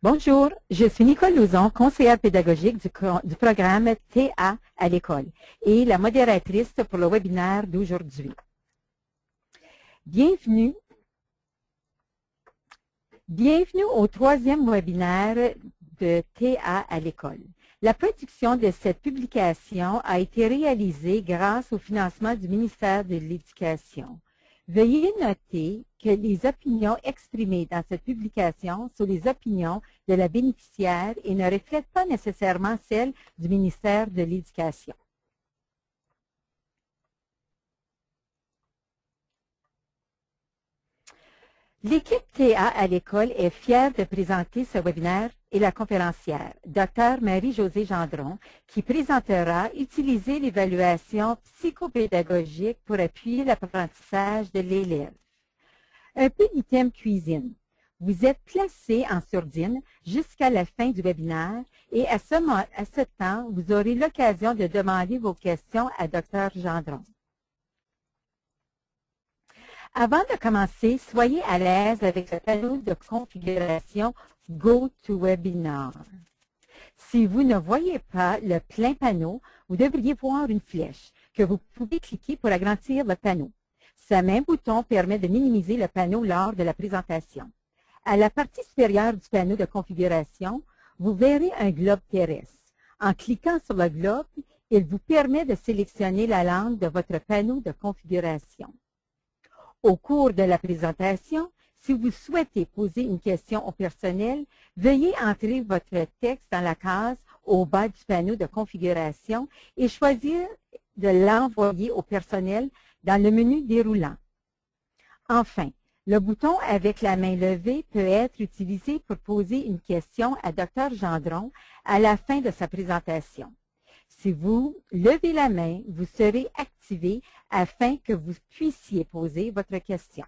Bonjour, je suis Nicole Lauzon, conseillère pédagogique du programme TA à l'école et la modératrice pour le webinaire d'aujourd'hui. Bienvenue au troisième webinaire de TA à l'école. La production de cette publication a été réalisée grâce au financement du ministère de l'Éducation. Veuillez noter que les opinions exprimées dans cette publication sont les opinions de la bénéficiaire et ne reflètent pas nécessairement celles du ministère de l'Éducation. L'équipe TA à l'école est fière de présenter ce webinaire et la conférencière, Dr. Marie-Josée Gendron, qui présentera « Utiliser l'évaluation psychopédagogique pour appuyer l'apprentissage de l'élève ». Un peu d'item cuisine. Vous êtes placé en sourdine jusqu'à la fin du webinaire et à ce temps, vous aurez l'occasion de demander vos questions à Dr. Gendron. Avant de commencer, soyez à l'aise avec le panneau de configuration GoToWebinar. Si vous ne voyez pas le plein panneau, vous devriez voir une flèche que vous pouvez cliquer pour agrandir le panneau. Ce même bouton permet de minimiser le panneau lors de la présentation. À la partie supérieure du panneau de configuration, vous verrez un globe terrestre. En cliquant sur le globe, il vous permet de sélectionner la langue de votre panneau de configuration. Au cours de la présentation, si vous souhaitez poser une question au personnel, veuillez entrer votre texte dans la case au bas du panneau de configuration et choisir de l'envoyer au personnel dans le menu déroulant. Enfin, le bouton avec la main levée peut être utilisé pour poser une question à Dr. Gendron à la fin de sa présentation. Si vous levez la main, vous serez activé afin que vous puissiez poser votre question.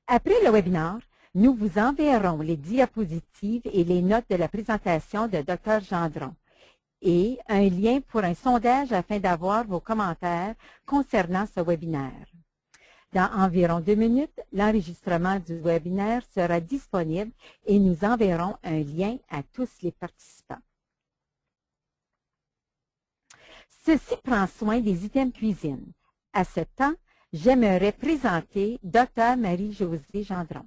Après le webinaire, nous vous enverrons les diapositives et les notes de la présentation de Dr. Gendron et un lien pour un sondage afin d'avoir vos commentaires concernant ce webinaire. Dans environ 2 minutes, l'enregistrement du webinaire sera disponible et nous enverrons un lien à tous les participants. Ceci prend soin des items cuisine. À ce temps, j'aimerais présenter Dr. Marie-Josée Gendron.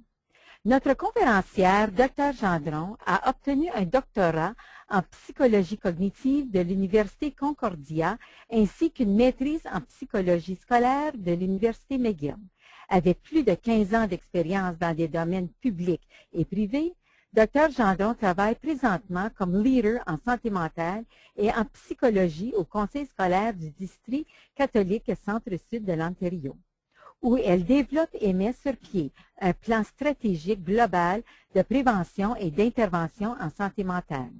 Notre conférencière, Dr. Gendron, a obtenu un doctorat en psychologie cognitive de l'Université Concordia ainsi qu'une maîtrise en psychologie scolaire de l'Université McGill. Avec plus de 15 ans d'expérience dans des domaines publics et privés, Dr. Gendron travaille présentement comme leader en santé mentale et en psychologie au Conseil scolaire du district catholique Centre-Sud de l'Ontario, où elle développe et met sur pied un plan stratégique global de prévention et d'intervention en santé mentale.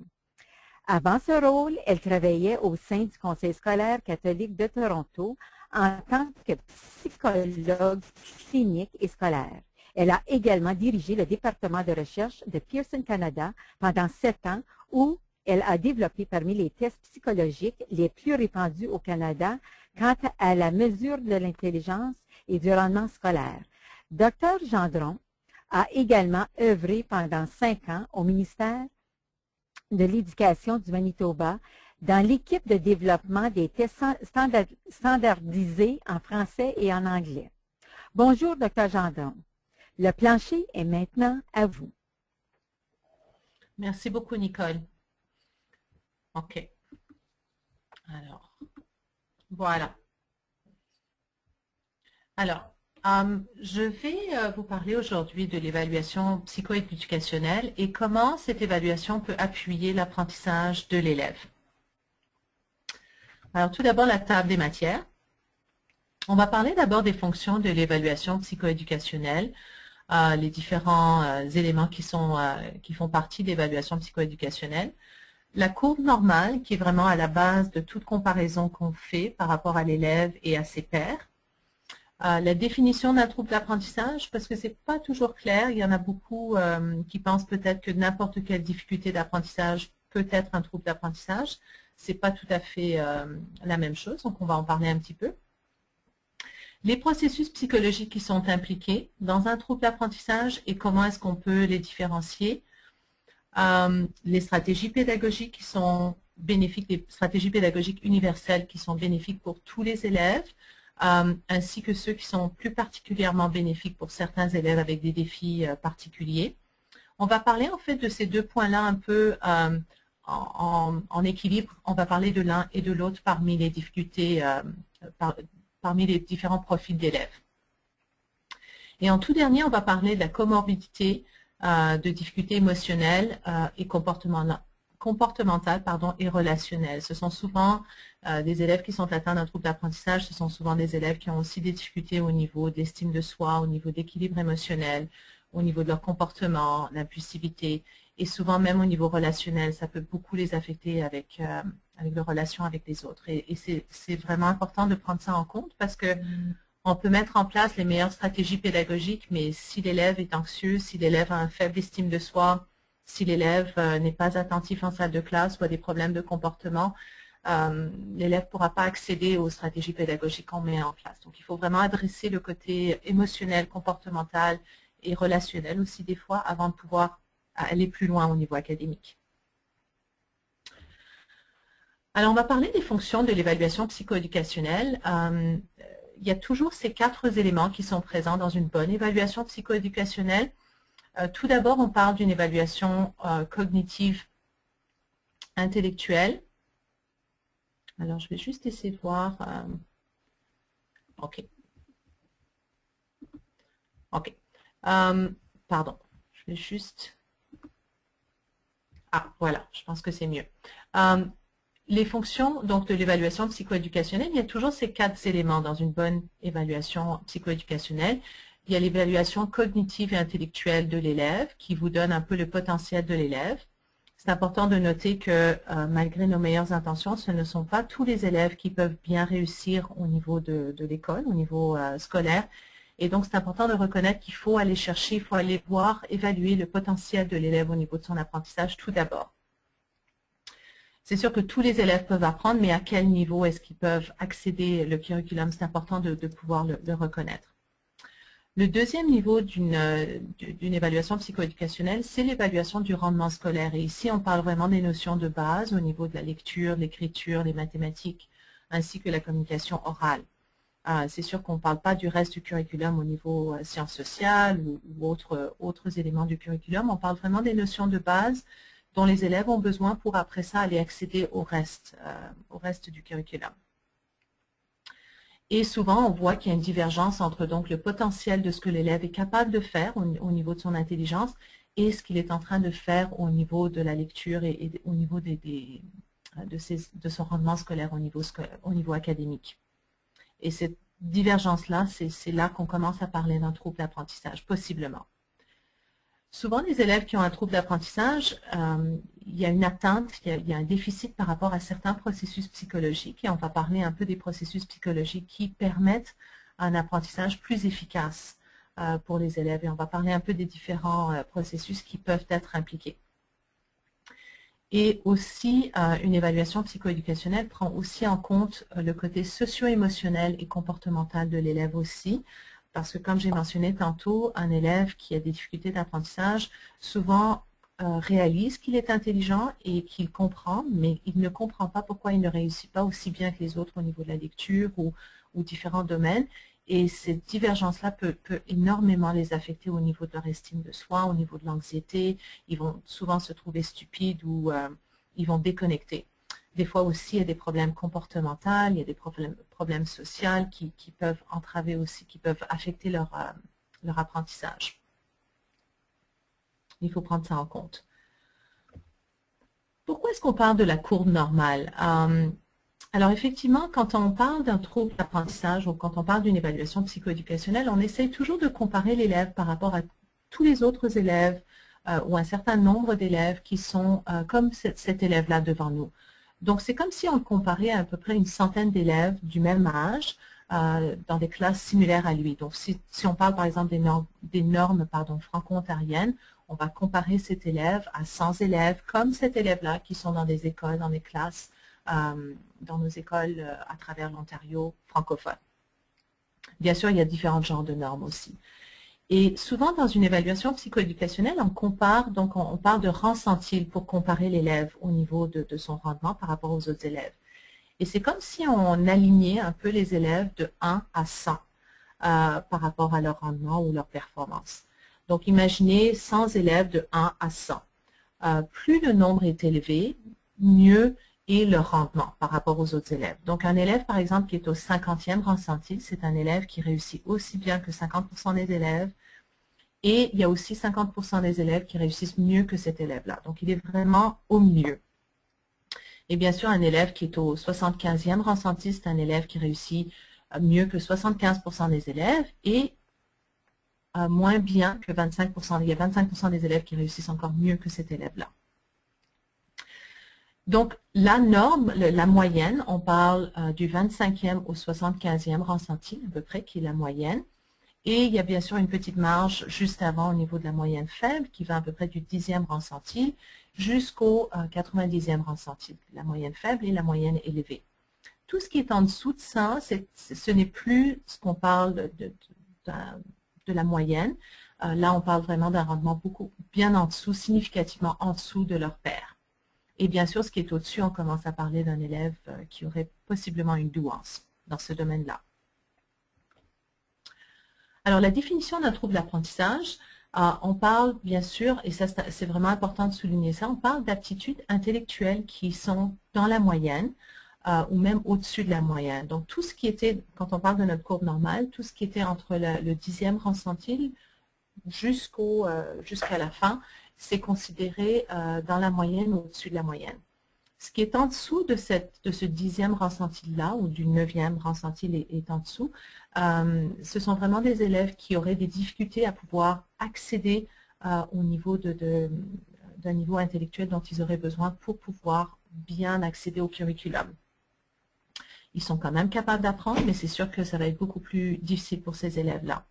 Avant ce rôle, elle travaillait au sein du Conseil scolaire catholique de Toronto en tant que psychologue clinique et scolaire. Elle a également dirigé le département de recherche de Pearson Canada pendant 7 ans où elle a développé parmi les tests psychologiques les plus répandus au Canada quant à la mesure de l'intelligence et du rendement scolaire. Dr. Gendron a également œuvré pendant 5 ans au ministère de l'Éducation du Manitoba dans l'équipe de développement des tests standardisés en français et en anglais. Bonjour, Dr. Gendron. Le plancher est maintenant à vous. Merci beaucoup, Nicole. OK. Alors, voilà. Alors, je vais vous parler aujourd'hui de l'évaluation psychoéducationnelle et comment cette évaluation peut appuyer l'apprentissage de l'élève. Alors, tout d'abord, la table des matières. On va parler d'abord des fonctions de l'évaluation psychoéducationnelle, les différents éléments qui font partie de l'évaluation psychoéducationnelle. La courbe normale, qui est vraiment à la base de toute comparaison qu'on fait par rapport à l'élève et à ses pairs. La définition d'un trouble d'apprentissage, parce que ce n'est pas toujours clair. Il y en a beaucoup qui pensent peut-être que n'importe quelle difficulté d'apprentissage peut être un trouble d'apprentissage. Ce n'est pas tout à fait la même chose, donc on va en parler un petit peu. Les processus psychologiques qui sont impliqués dans un trouble d'apprentissage et comment est-ce qu'on peut les différencier. Les stratégies pédagogiques qui sont bénéfiques, les stratégies pédagogiques universelles qui sont bénéfiques pour tous les élèves, ainsi que ceux qui sont plus particulièrement bénéfiques pour certains élèves avec des défis particuliers. On va parler en fait de ces deux points-là un peu en équilibre. On va parler de l'un et de l'autre parmi les difficultés, parmi les différents profils d'élèves. Et en tout dernier, on va parler de la comorbidité, de difficultés émotionnelles et comportementales et relationnelles. Ce sont souvent des élèves qui sont atteints d'un trouble d'apprentissage, ce sont souvent des élèves qui ont aussi des difficultés au niveau de l'estime de soi, au niveau d'équilibre émotionnel, au niveau de leur comportement, l'impulsivité, et souvent même au niveau relationnel, ça peut beaucoup les affecter avec leurs relations avec les autres. Et c'est vraiment important de prendre ça en compte parce que on peut mettre en place les meilleures stratégies pédagogiques, mais si l'élève est anxieux, si l'élève a une faible estime de soi, si l'élève n'est pas attentif en salle de classe ou a des problèmes de comportement, l'élève ne pourra pas accéder aux stratégies pédagogiques qu'on met en place. Donc, il faut vraiment adresser le côté émotionnel, comportemental et relationnel aussi des fois avant de pouvoir aller plus loin au niveau académique. Alors, on va parler des fonctions de l'évaluation psychoéducationnelle. Il y a toujours ces 4 éléments qui sont présents dans une bonne évaluation psychoéducationnelle. Tout d'abord, on parle d'une évaluation cognitive intellectuelle. Alors, je vais juste essayer de voir. OK. OK. Pardon. Je vais juste... Ah, voilà. Je pense que c'est mieux. Les fonctions donc, de l'évaluation psychoéducationnelle, il y a toujours ces 4 éléments dans une bonne évaluation psychoéducationnelle. Il y a l'évaluation cognitive et intellectuelle de l'élève qui vous donne un peu le potentiel de l'élève. C'est important de noter que malgré nos meilleures intentions, ce ne sont pas tous les élèves qui peuvent bien réussir au niveau de l'école, au niveau scolaire. Et donc, c'est important de reconnaître qu'il faut aller chercher, il faut aller voir, évaluer le potentiel de l'élève au niveau de son apprentissage tout d'abord. C'est sûr que tous les élèves peuvent apprendre, mais à quel niveau est-ce qu'ils peuvent accéder au curriculum? C'est important de pouvoir le reconnaître. Le deuxième niveau d'une évaluation psychoéducationnelle, c'est l'évaluation du rendement scolaire. Et ici, on parle vraiment des notions de base au niveau de la lecture, l'écriture, les mathématiques, ainsi que la communication orale. C'est sûr qu'on ne parle pas du reste du curriculum au niveau sciences sociales ou autres éléments du curriculum. On parle vraiment des notions de base dont les élèves ont besoin pour après ça aller accéder au reste du curriculum. Et souvent, on voit qu'il y a une divergence entre donc, le potentiel de ce que l'élève est capable de faire au niveau de son intelligence et ce qu'il est en train de faire au niveau de la lecture et au niveau de son rendement scolaire au niveau académique. Et cette divergence-là, c'est là qu'on commence à parler d'un trouble d'apprentissage, possiblement. Souvent, les élèves qui ont un trouble d'apprentissage, il y a une atteinte, il y a un déficit par rapport à certains processus psychologiques. Et on va parler un peu des processus psychologiques qui permettent un apprentissage plus efficace pour les élèves. Et on va parler un peu des différents processus qui peuvent être impliqués. Et aussi, une évaluation psychoéducationnelle prend aussi en compte le côté socio-émotionnel et comportemental de l'élève aussi. Parce que, comme j'ai mentionné tantôt, un élève qui a des difficultés d'apprentissage, souvent réalise qu'il est intelligent et qu'il comprend, mais il ne comprend pas pourquoi il ne réussit pas aussi bien que les autres au niveau de la lecture ou différents domaines. Et cette divergence-là peut énormément les affecter au niveau de leur estime de soi, au niveau de l'anxiété. Ils vont souvent se trouver stupides ou ils vont déconnecter. Des fois aussi, il y a des problèmes comportementaux, il y a des problèmes sociaux qui peuvent entraver aussi, qui peuvent affecter leur apprentissage. Il faut prendre ça en compte. Pourquoi est-ce qu'on parle de la courbe normale? Alors effectivement, quand on parle d'un trouble d'apprentissage ou quand on parle d'une évaluation psychoéducationnelle, on essaye toujours de comparer l'élève par rapport à tous les autres élèves ou un certain nombre d'élèves qui sont comme cet élève-là devant nous. Donc, c'est comme si on comparait à peu près une centaine d'élèves du même âge dans des classes similaires à lui. Donc, si on parle par exemple des normes franco-ontariennes, on va comparer cet élève à 100 élèves comme cet élève-là qui sont dans des écoles, dans des classes, dans nos écoles à travers l'Ontario francophone. Bien sûr, il y a différents genres de normes aussi. Et souvent, dans une évaluation psychoéducationnelle, on compare, donc on parle de rang centile pour comparer l'élève au niveau de son rendement par rapport aux autres élèves. Et c'est comme si on alignait un peu les élèves de 1 à 100 par rapport à leur rendement ou leur performance. Donc, imaginez 100 élèves de 1 à 100. Plus le nombre est élevé, mieux est le rendement par rapport aux autres élèves. Donc, un élève, par exemple, qui est au 50e rang centile, c'est un élève qui réussit aussi bien que 50% des élèves. Et il y a aussi 50% des élèves qui réussissent mieux que cet élève-là. Donc, il est vraiment au milieu. Et bien sûr, un élève qui est au 75e rang centile, c'est un élève qui réussit mieux que 75% des élèves et moins bien que 25%. Il y a 25% des élèves qui réussissent encore mieux que cet élève-là. Donc, la norme, la moyenne, on parle du 25e au 75e rang centile, à peu près, qui est la moyenne. Et il y a bien sûr une petite marge juste avant au niveau de la moyenne faible, qui va à peu près du 10e rang centile jusqu'au 90e rang centile, la moyenne faible et la moyenne élevée. Tout ce qui est en dessous de ça, ce n'est plus ce qu'on parle de la moyenne. Là, on parle vraiment d'un rendement beaucoup bien en dessous, significativement en dessous de leur pair. Et bien sûr, ce qui est au-dessus, on commence à parler d'un élève qui aurait possiblement une douance dans ce domaine-là. Alors, la définition d'un trouble d'apprentissage, on parle bien sûr, et ça c'est vraiment important de souligner ça, on parle d'aptitudes intellectuelles qui sont dans la moyenne ou même au-dessus de la moyenne. Donc, tout ce qui était, quand on parle de notre courbe normale, tout ce qui était entre le 10e rang centile jusqu'à la fin, c'est considéré dans la moyenne ou au-dessus de la moyenne. Ce qui est en dessous de ce 10e rang centile-là, ou du 9e rang centile est en dessous, ce sont vraiment des élèves qui auraient des difficultés à pouvoir accéder au niveau d'un niveau intellectuel dont ils auraient besoin pour pouvoir bien accéder au curriculum. Ils sont quand même capables d'apprendre, mais c'est sûr que ça va être beaucoup plus difficile pour ces élèves-là.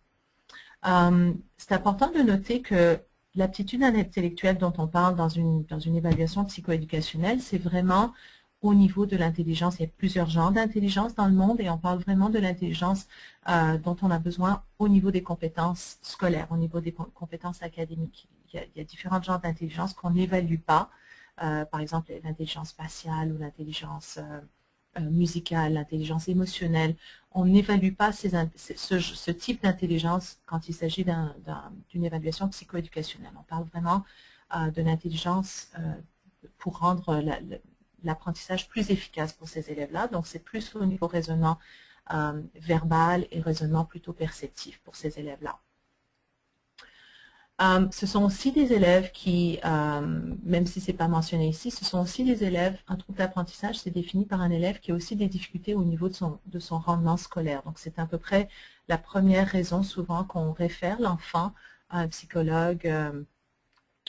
C'est important de noter que l'aptitude intellectuelle dont on parle dans une évaluation psychoéducationnelle, c'est vraiment au niveau de l'intelligence. Il y a plusieurs genres d'intelligence dans le monde et on parle vraiment de l'intelligence dont on a besoin au niveau des compétences scolaires, au niveau des compétences académiques. Il y a différents genres d'intelligence qu'on n'évalue pas. Par exemple, l'intelligence spatiale ou l'intelligence musicale, l'intelligence émotionnelle. On n'évalue pas ce type d'intelligence quand il s'agit d'une évaluation psychoéducationnelle. On parle vraiment de l'intelligence pour rendre l'apprentissage plus efficace pour ces élèves-là. Donc, c'est plus au niveau raisonnement verbal et raisonnement plutôt perceptif pour ces élèves-là. Ce sont aussi des élèves qui, même si ce n'est pas mentionné ici, ce sont aussi des élèves, un trouble d'apprentissage, c'est défini par un élève qui a aussi des difficultés au niveau de son rendement scolaire. Donc, c'est à peu près la première raison souvent qu'on réfère l'enfant à un psychologue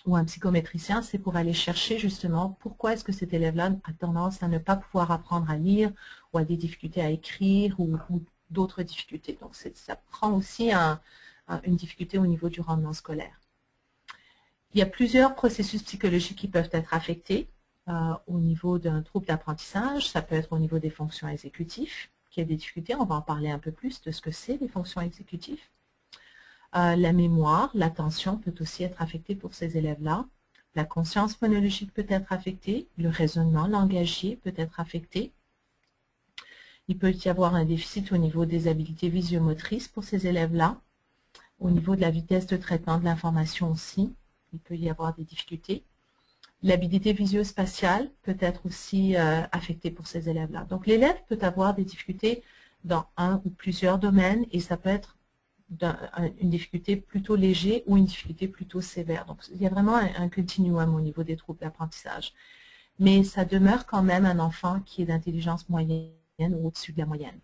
ou un psychométricien, c'est pour aller chercher justement pourquoi est-ce que cet élève-là a tendance à ne pas pouvoir apprendre à lire ou a des difficultés à écrire ou d'autres difficultés. Donc, ça prend aussi une difficulté au niveau du rendement scolaire. Il y a plusieurs processus psychologiques qui peuvent être affectés au niveau d'un trouble d'apprentissage. Ça peut être au niveau des fonctions exécutives, qui a des difficultés. On va en parler un peu plus de ce que c'est, les fonctions exécutives. La mémoire, l'attention peut aussi être affectée pour ces élèves-là. La conscience phonologique peut être affectée. Le raisonnement langagier peut être affecté. Il peut y avoir un déficit au niveau des habiletés visio-motrices pour ces élèves-là. Au niveau de la vitesse de traitement de l'information aussi, il peut y avoir des difficultés. L'habilité visio-spatiale peut être aussi affectée pour ces élèves-là. Donc, l'élève peut avoir des difficultés dans un ou plusieurs domaines et ça peut être une difficulté plutôt légère ou une difficulté plutôt sévère. Donc, il y a vraiment un continuum au niveau des troubles d'apprentissage. Mais ça demeure quand même un enfant qui est d'intelligence moyenne ou au-dessus de la moyenne.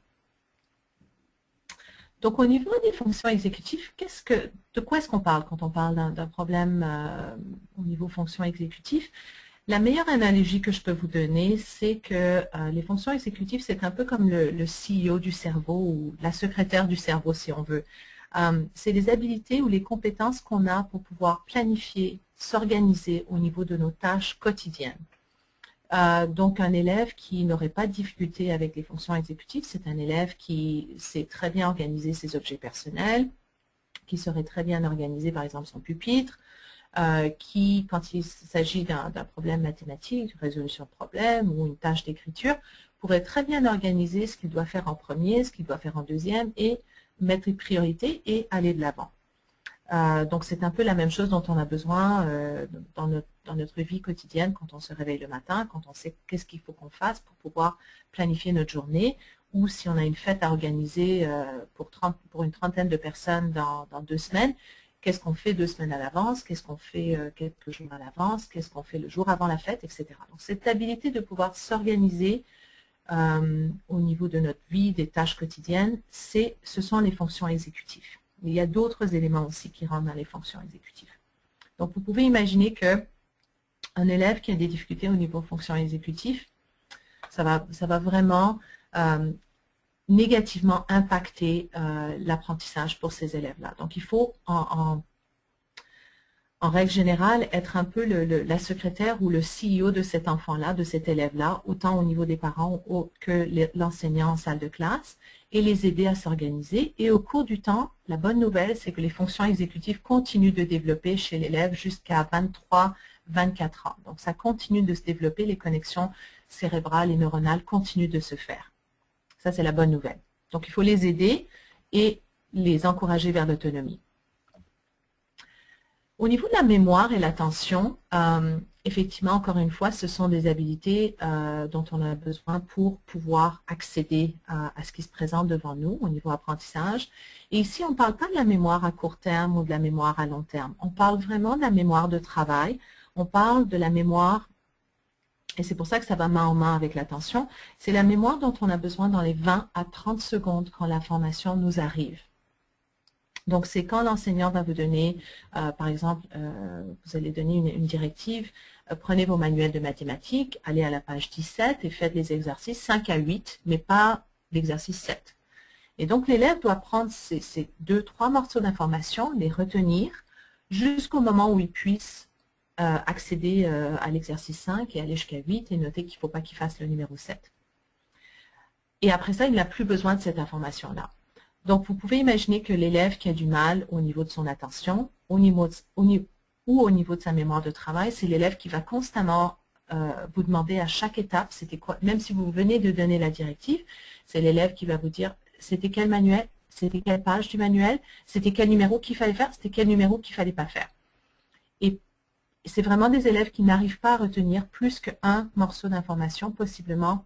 Donc, au niveau des fonctions exécutives, de quoi est-ce qu'on parle quand on parle d'un problème au niveau fonctions exécutives? La meilleure analogie que je peux vous donner, c'est que les fonctions exécutives, c'est un peu comme le CEO du cerveau ou la secrétaire du cerveau, si on veut. C'est les habilités ou les compétences qu'on a pour pouvoir planifier, s'organiser au niveau de nos tâches quotidiennes. Donc, un élève qui n'aurait pas de difficulté avec les fonctions exécutives, c'est un élève qui sait très bien organiser ses objets personnels, qui saurait très bien organiser, par exemple, son pupitre, qui, quand il s'agit d'un problème mathématique, une résolution de problème ou une tâche d'écriture, pourrait très bien organiser ce qu'il doit faire en premier, ce qu'il doit faire en deuxième et mettre une priorité et aller de l'avant. Donc, c'est un peu la même chose dont on a besoin dans notre vie quotidienne quand on se réveille le matin, quand on sait qu'est-ce qu'il faut qu'on fasse pour pouvoir planifier notre journée, ou si on a une fête à organiser pour une trentaine de personnes dans 2 semaines, qu'est-ce qu'on fait 2 semaines à l'avance, qu'est-ce qu'on fait quelques jours à l'avance, qu'est-ce qu'on fait le jour avant la fête, etc. Donc, cette habilité de pouvoir s'organiser au niveau de notre vie, des tâches quotidiennes, ce sont les fonctions exécutives. Il y a d'autres éléments aussi qui rentrent dans les fonctions exécutives. Donc, vous pouvez imaginer qu'un élève qui a des difficultés au niveau fonctions exécutives, ça va vraiment négativement impacter l'apprentissage pour ces élèves-là. Donc, il faut, en règle générale, être un peu la secrétaire ou le CEO de cet enfant-là, de cet élève-là, autant au niveau des parents que l'enseignant en salle de classe, et les aider à s'organiser. Et au cours du temps, la bonne nouvelle, c'est que les fonctions exécutives continuent de développer chez l'élève jusqu'à 23, 24 ans. Donc, ça continue de se développer, les connexions cérébrales et neuronales continuent de se faire. Ça, c'est la bonne nouvelle. Donc, il faut les aider et les encourager vers l'autonomie. Au niveau de la mémoire et l'attention, effectivement, encore une fois, ce sont des habiletés dont on a besoin pour pouvoir accéder à ce qui se présente devant nous au niveau apprentissage. Et ici, on ne parle pas de la mémoire à court terme ou de la mémoire à long terme. On parle vraiment de la mémoire de travail. On parle de la mémoire, et c'est pour ça que ça va main en main avec l'attention, c'est la mémoire dont on a besoin dans les 20 à 30 secondes quand l'information nous arrive. Donc, c'est quand l'enseignant va vous donner, par exemple, vous allez donner une directive, prenez vos manuels de mathématiques, allez à la page 17 et faites les exercices 5 à 8, mais pas l'exercice 7. Et donc, l'élève doit prendre ces 2-3 morceaux d'information, les retenir, jusqu'au moment où il puisse accéder à l'exercice 5 et aller jusqu'à 8 et noter qu'il ne faut pas qu'il fasse le numéro 7. Et après ça, il n'a plus besoin de cette information-là. Donc, vous pouvez imaginer que l'élève qui a du mal au niveau de son attention ou au niveau de sa mémoire de travail, c'est l'élève qui va constamment vous demander à chaque étape, c'était quoi, même si vous venez de donner la directive, c'est l'élève qui va vous dire, c'était quel manuel, c'était quelle page du manuel, c'était quel numéro qu'il fallait faire, c'était quel numéro qu'il ne fallait pas faire. Et c'est vraiment des élèves qui n'arrivent pas à retenir plus qu'un morceau d'information, possiblement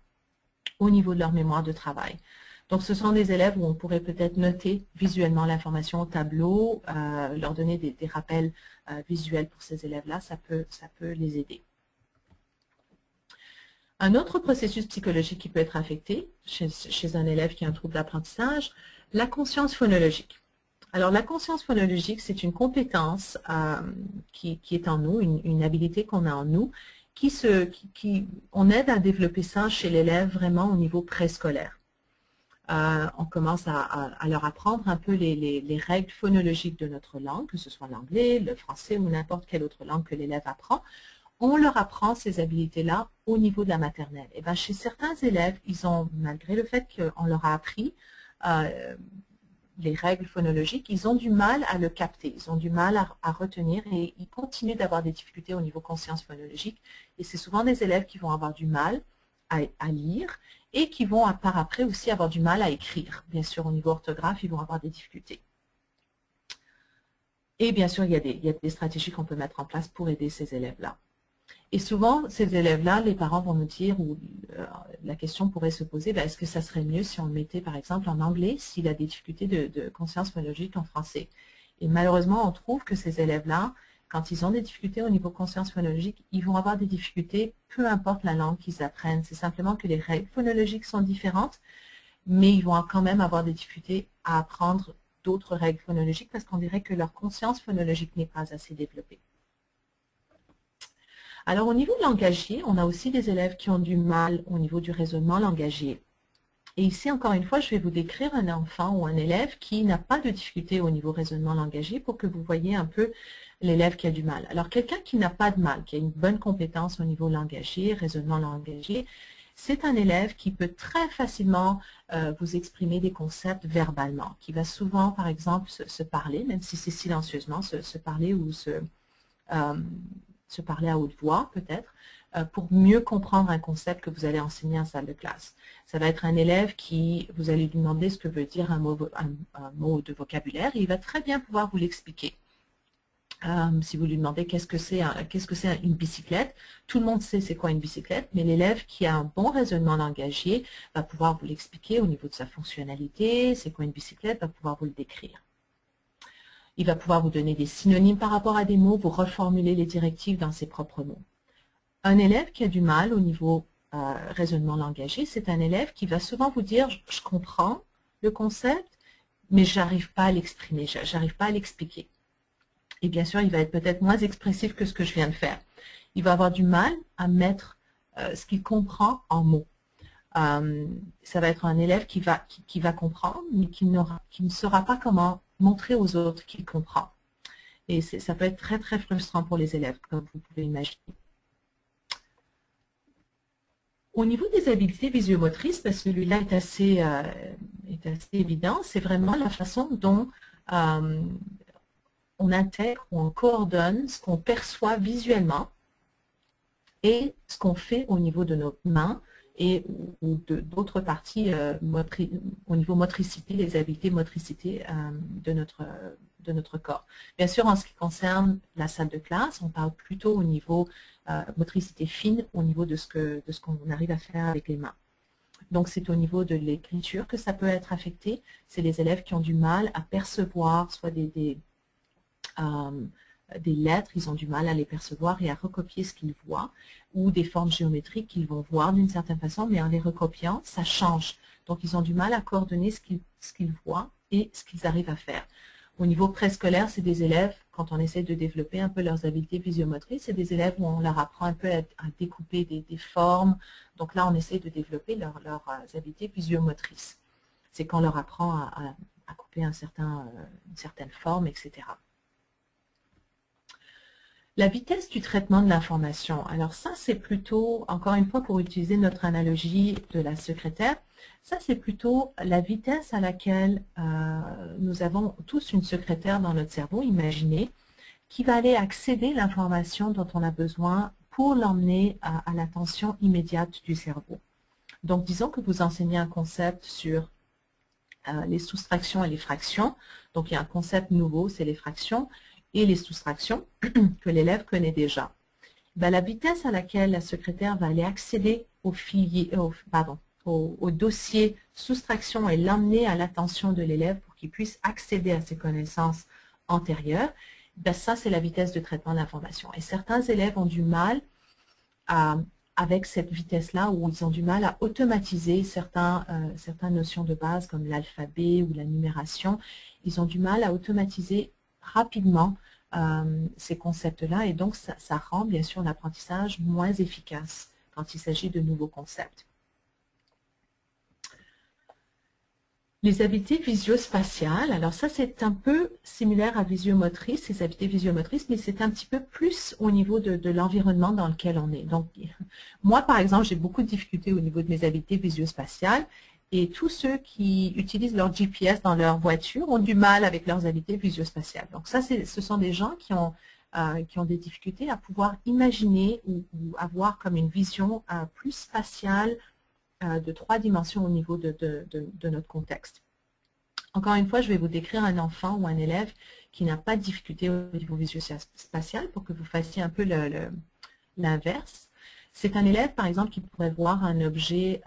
au niveau de leur mémoire de travail. Donc, ce sont des élèves où on pourrait peut-être noter visuellement l'information au tableau, leur donner des rappels visuels pour ces élèves-là, ça peut les aider. Un autre processus psychologique qui peut être affecté chez un élève qui a un trouble d'apprentissage, la conscience phonologique. Alors, la conscience phonologique, c'est une compétence qui est en nous, une habilité qu'on a en nous, on aide à développer ça chez l'élève vraiment au niveau préscolaire. On commence à leur apprendre un peu les règles phonologiques de notre langue, que ce soit l'anglais, le français ou n'importe quelle autre langue que l'élève apprend. On leur apprend ces habiletés-là au niveau de la maternelle. Et bien, chez certains élèves, ils ont, malgré le fait qu'on leur a appris les règles phonologiques, ils ont du mal à le capter, ils ont du mal à retenir et ils continuent d'avoir des difficultés au niveau conscience phonologique. Et c'est souvent des élèves qui vont avoir du mal à lire et qui vont par après aussi avoir du mal à écrire. Bien sûr, au niveau orthographe, ils vont avoir des difficultés. Et bien sûr, il y a des stratégies qu'on peut mettre en place pour aider ces élèves-là. Et souvent, ces élèves-là, les parents vont nous dire, ou la question pourrait se poser, est-ce que ça serait mieux si on le mettait par exemple en anglais, s'il a des difficultés de conscience phonologique en français? Et malheureusement, on trouve que ces élèves-là, quand ils ont des difficultés au niveau conscience phonologique, ils vont avoir des difficultés, peu importe la langue qu'ils apprennent. C'est simplement que les règles phonologiques sont différentes, mais ils vont quand même avoir des difficultés à apprendre d'autres règles phonologiques parce qu'on dirait que leur conscience phonologique n'est pas assez développée. Alors, au niveau langagier, on a aussi des élèves qui ont du mal au niveau du raisonnement langagier. Et ici, encore une fois, je vais vous décrire un enfant ou un élève qui n'a pas de difficulté au niveau raisonnement langagier pour que vous voyez un peu l'élève qui a du mal. Alors, quelqu'un qui n'a pas de mal, qui a une bonne compétence au niveau langagier, raisonnement langagier, c'est un élève qui peut très facilement vous exprimer des concepts verbalement, qui va souvent, par exemple, se parler, même si c'est silencieusement, se parler ou se parler à haute voix, peut-être, pour mieux comprendre un concept que vous allez enseigner en salle de classe. Ça va être un élève qui, vous allez lui demander ce que veut dire un mot de vocabulaire, et il va très bien pouvoir vous l'expliquer. Si vous lui demandez qu'est-ce que c'est une bicyclette, tout le monde sait c'est quoi une bicyclette, mais l'élève qui a un bon raisonnement langagier va pouvoir vous l'expliquer au niveau de sa fonctionnalité, c'est quoi une bicyclette, va pouvoir vous le décrire. Il va pouvoir vous donner des synonymes par rapport à des mots, vous reformuler les directives dans ses propres mots. Un élève qui a du mal au niveau raisonnement langagier, c'est un élève qui va souvent vous dire « je comprends le concept, mais je n'arrive pas à l'exprimer, je n'arrive pas à l'expliquer ». Et bien sûr, il va être peut-être moins expressif que ce que je viens de faire. Il va avoir du mal à mettre ce qu'il comprend en mots. Ça va être un élève qui va comprendre, mais qui ne saura pas comment montrer aux autres qu'il comprend. Et ça peut être très, très frustrant pour les élèves, comme vous pouvez imaginer. Au niveau des habiletés visuomotrices, parce que celui-là est assez évident, c'est vraiment la façon dont on intègre ou on coordonne ce qu'on perçoit visuellement et ce qu'on fait au niveau de nos mains et ou d'autres parties au niveau motricité, les habiletés motricité de notre corps. Bien sûr, en ce qui concerne la salle de classe, on parle plutôt au niveau motricité fine, au niveau de ce qu'on arrive à faire avec les mains. Donc, c'est au niveau de l'écriture que ça peut être affecté. C'est les élèves qui ont du mal à percevoir soit des lettres, ils ont du mal à les percevoir et à recopier ce qu'ils voient, ou des formes géométriques qu'ils vont voir d'une certaine façon, mais en les recopiant, ça change. Donc, ils ont du mal à coordonner ce qu'ils voient et ce qu'ils arrivent à faire. Au niveau préscolaire, c'est des élèves, quand on essaie de développer un peu leurs habiletés visuomotrices, c'est des élèves où on leur apprend un peu à découper des formes. Donc là, on essaie de développer leurs habiletés visuomotrices. C'est qu'on leur apprend à couper une certaine forme, etc. La vitesse du traitement de l'information. Alors ça, c'est plutôt, encore une fois, pour utiliser notre analogie de la secrétaire, ça, c'est plutôt la vitesse à laquelle nous avons tous une secrétaire dans notre cerveau, imaginez, qui va aller accéder l'information dont on a besoin pour l'emmener à l'attention immédiate du cerveau. Donc, disons que vous enseignez un concept sur les soustractions et les fractions. Donc, il y a un concept nouveau, c'est les fractions et les soustractions que l'élève connaît déjà. Ben, la vitesse à laquelle la secrétaire va aller accéder au dossier soustraction et l'emmener à l'attention de l'élève pour qu'il puisse accéder à ses connaissances antérieures, ben, ça c'est la vitesse de traitement d'information. Et certains élèves ont du mal avec cette vitesse-là, où ils ont du mal à automatiser certaines notions de base comme l'alphabet ou la numération. Ils ont du mal à automatiser rapidement ces concepts-là, et donc ça rend bien sûr l'apprentissage moins efficace quand il s'agit de nouveaux concepts. Les habiletés visio-spatiales, alors ça c'est un peu similaire à visio-motrice, ces habiletés visio-motrices, mais c'est un petit peu plus au niveau de l'environnement dans lequel on est. Donc moi par exemple, j'ai beaucoup de difficultés au niveau de mes habiletés visio-spatiales, et tous ceux qui utilisent leur GPS dans leur voiture ont du mal avec leurs habiletés visio-spatiales. Donc ça, ce sont des gens qui ont des difficultés à pouvoir imaginer ou avoir comme une vision plus spatiale de 3 dimensions au niveau de notre contexte. Encore une fois, je vais vous décrire un enfant ou un élève qui n'a pas de difficulté au niveau visio-spatial pour que vous fassiez un peu l'inverse. C'est un élève, par exemple, qui pourrait voir un objet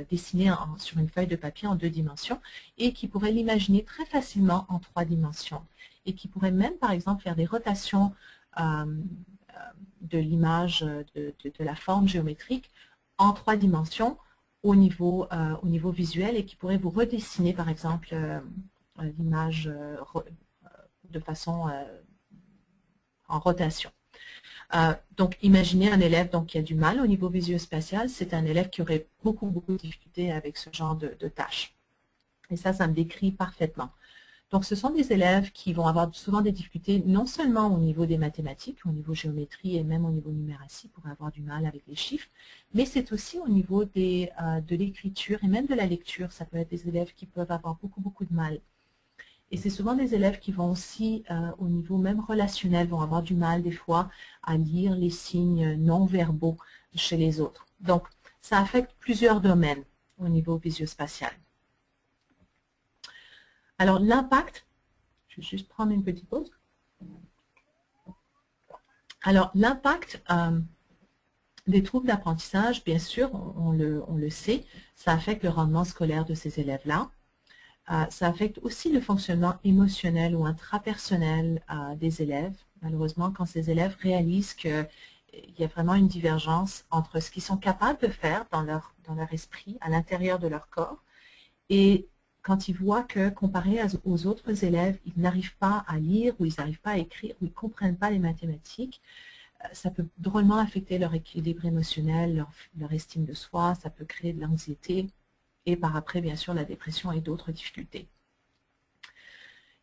dessiné sur une feuille de papier en 2 dimensions et qui pourrait l'imaginer très facilement en 3 dimensions et qui pourrait même, par exemple, faire des rotations de l'image, de la forme géométrique en 3 dimensions au niveau visuel et qui pourrait vous redessiner, par exemple, l'image de façon en rotation. Donc, imaginez un élève donc, qui a du mal au niveau visuo-spatial, c'est un élève qui aurait beaucoup de difficultés avec ce genre de tâches. Et ça me décrit parfaitement. Donc, ce sont des élèves qui vont avoir souvent des difficultés, non seulement au niveau des mathématiques, au niveau géométrie et même au niveau numératie, pour avoir du mal avec les chiffres, mais c'est aussi au niveau de l'écriture et même de la lecture. Ça peut être des élèves qui peuvent avoir beaucoup de mal. Et c'est souvent des élèves qui vont aussi, au niveau même relationnel, vont avoir du mal des fois à lire les signes non-verbaux chez les autres. Donc, ça affecte plusieurs domaines au niveau visuo-spatial. Alors, l'impact, je vais juste prendre une petite pause. Alors, l'impact des troubles d'apprentissage, bien sûr, on le sait, ça affecte le rendement scolaire de ces élèves-là. Ça affecte aussi le fonctionnement émotionnel ou intrapersonnel des élèves. Malheureusement, quand ces élèves réalisent qu'il y a vraiment une divergence entre ce qu'ils sont capables de faire dans leur esprit, à l'intérieur de leur corps, et quand ils voient que, comparé aux autres élèves, ils n'arrivent pas à lire, ou ils n'arrivent pas à écrire, ou ils ne comprennent pas les mathématiques, ça peut drôlement affecter leur équilibre émotionnel, leur estime de soi, ça peut créer de l'anxiété, et par après, bien sûr, la dépression et d'autres difficultés.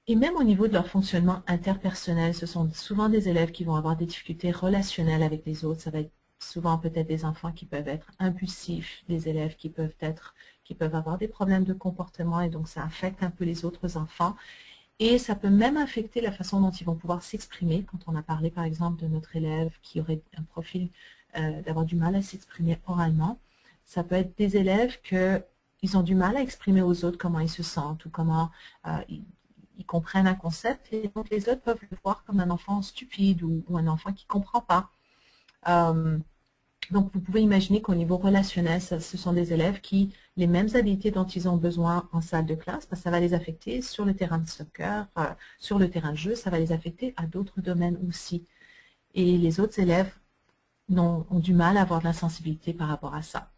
Et même au niveau de leur fonctionnement interpersonnel, ce sont souvent des élèves qui vont avoir des difficultés relationnelles avec les autres. Ça va être souvent peut-être des enfants qui peuvent être impulsifs, des élèves qui peuvent avoir des problèmes de comportement et donc ça affecte un peu les autres enfants. Et ça peut même affecter la façon dont ils vont pouvoir s'exprimer. Quand on a parlé par exemple de notre élève qui aurait un profil d'avoir du mal à s'exprimer oralement, ça peut être des élèves qu'ils ont du mal à exprimer aux autres comment ils se sentent ou comment ils comprennent un concept et donc les autres peuvent le voir comme un enfant stupide ou un enfant qui ne comprend pas. Donc, vous pouvez imaginer qu'au niveau relationnel, ce sont des élèves qui, les mêmes habiletés dont ils ont besoin en salle de classe, ça va les affecter sur le terrain de soccer, sur le terrain de jeu, ça va les affecter à d'autres domaines aussi. Et les autres élèves ont du mal à avoir de la sensibilité par rapport à ça.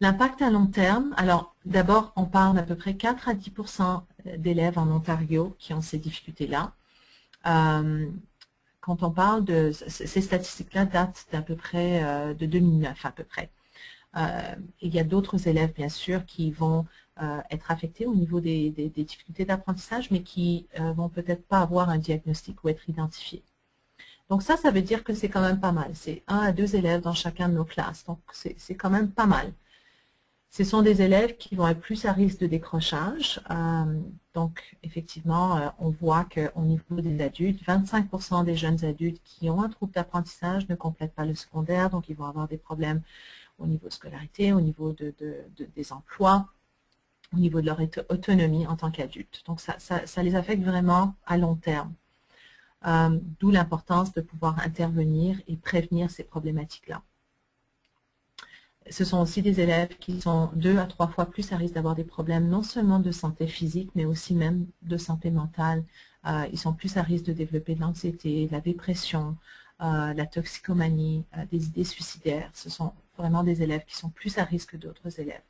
L'impact à long terme, alors d'abord, on parle d'à peu près 4 à 10% d'élèves en Ontario qui ont ces difficultés-là. Quand on parle de ces statistiques-là datent d'à peu près de 2009 à peu près. Il y a d'autres élèves, bien sûr, qui vont être affectés au niveau des difficultés d'apprentissage, mais qui vont peut-être pas avoir un diagnostic ou être identifiés. Donc ça veut dire que c'est quand même pas mal. C'est 1 à 2 élèves dans chacun de nos classes, donc c'est quand même pas mal. Ce sont des élèves qui vont être plus à risque de décrochage. Donc, effectivement, on voit qu'au niveau des adultes, 25% des jeunes adultes qui ont un trouble d'apprentissage ne complètent pas le secondaire, donc ils vont avoir des problèmes au niveau de scolarité, au niveau des emplois, au niveau de leur autonomie en tant qu'adultes. Donc, ça les affecte vraiment à long terme. D'où l'importance de pouvoir intervenir et prévenir ces problématiques-là. Ce sont aussi des élèves qui sont 2 à 3 fois plus à risque d'avoir des problèmes non seulement de santé physique, mais aussi même de santé mentale. Ils sont plus à risque de développer de l'anxiété, de la dépression, la toxicomanie, des idées suicidaires. Ce sont vraiment des élèves qui sont plus à risque que d'autres élèves.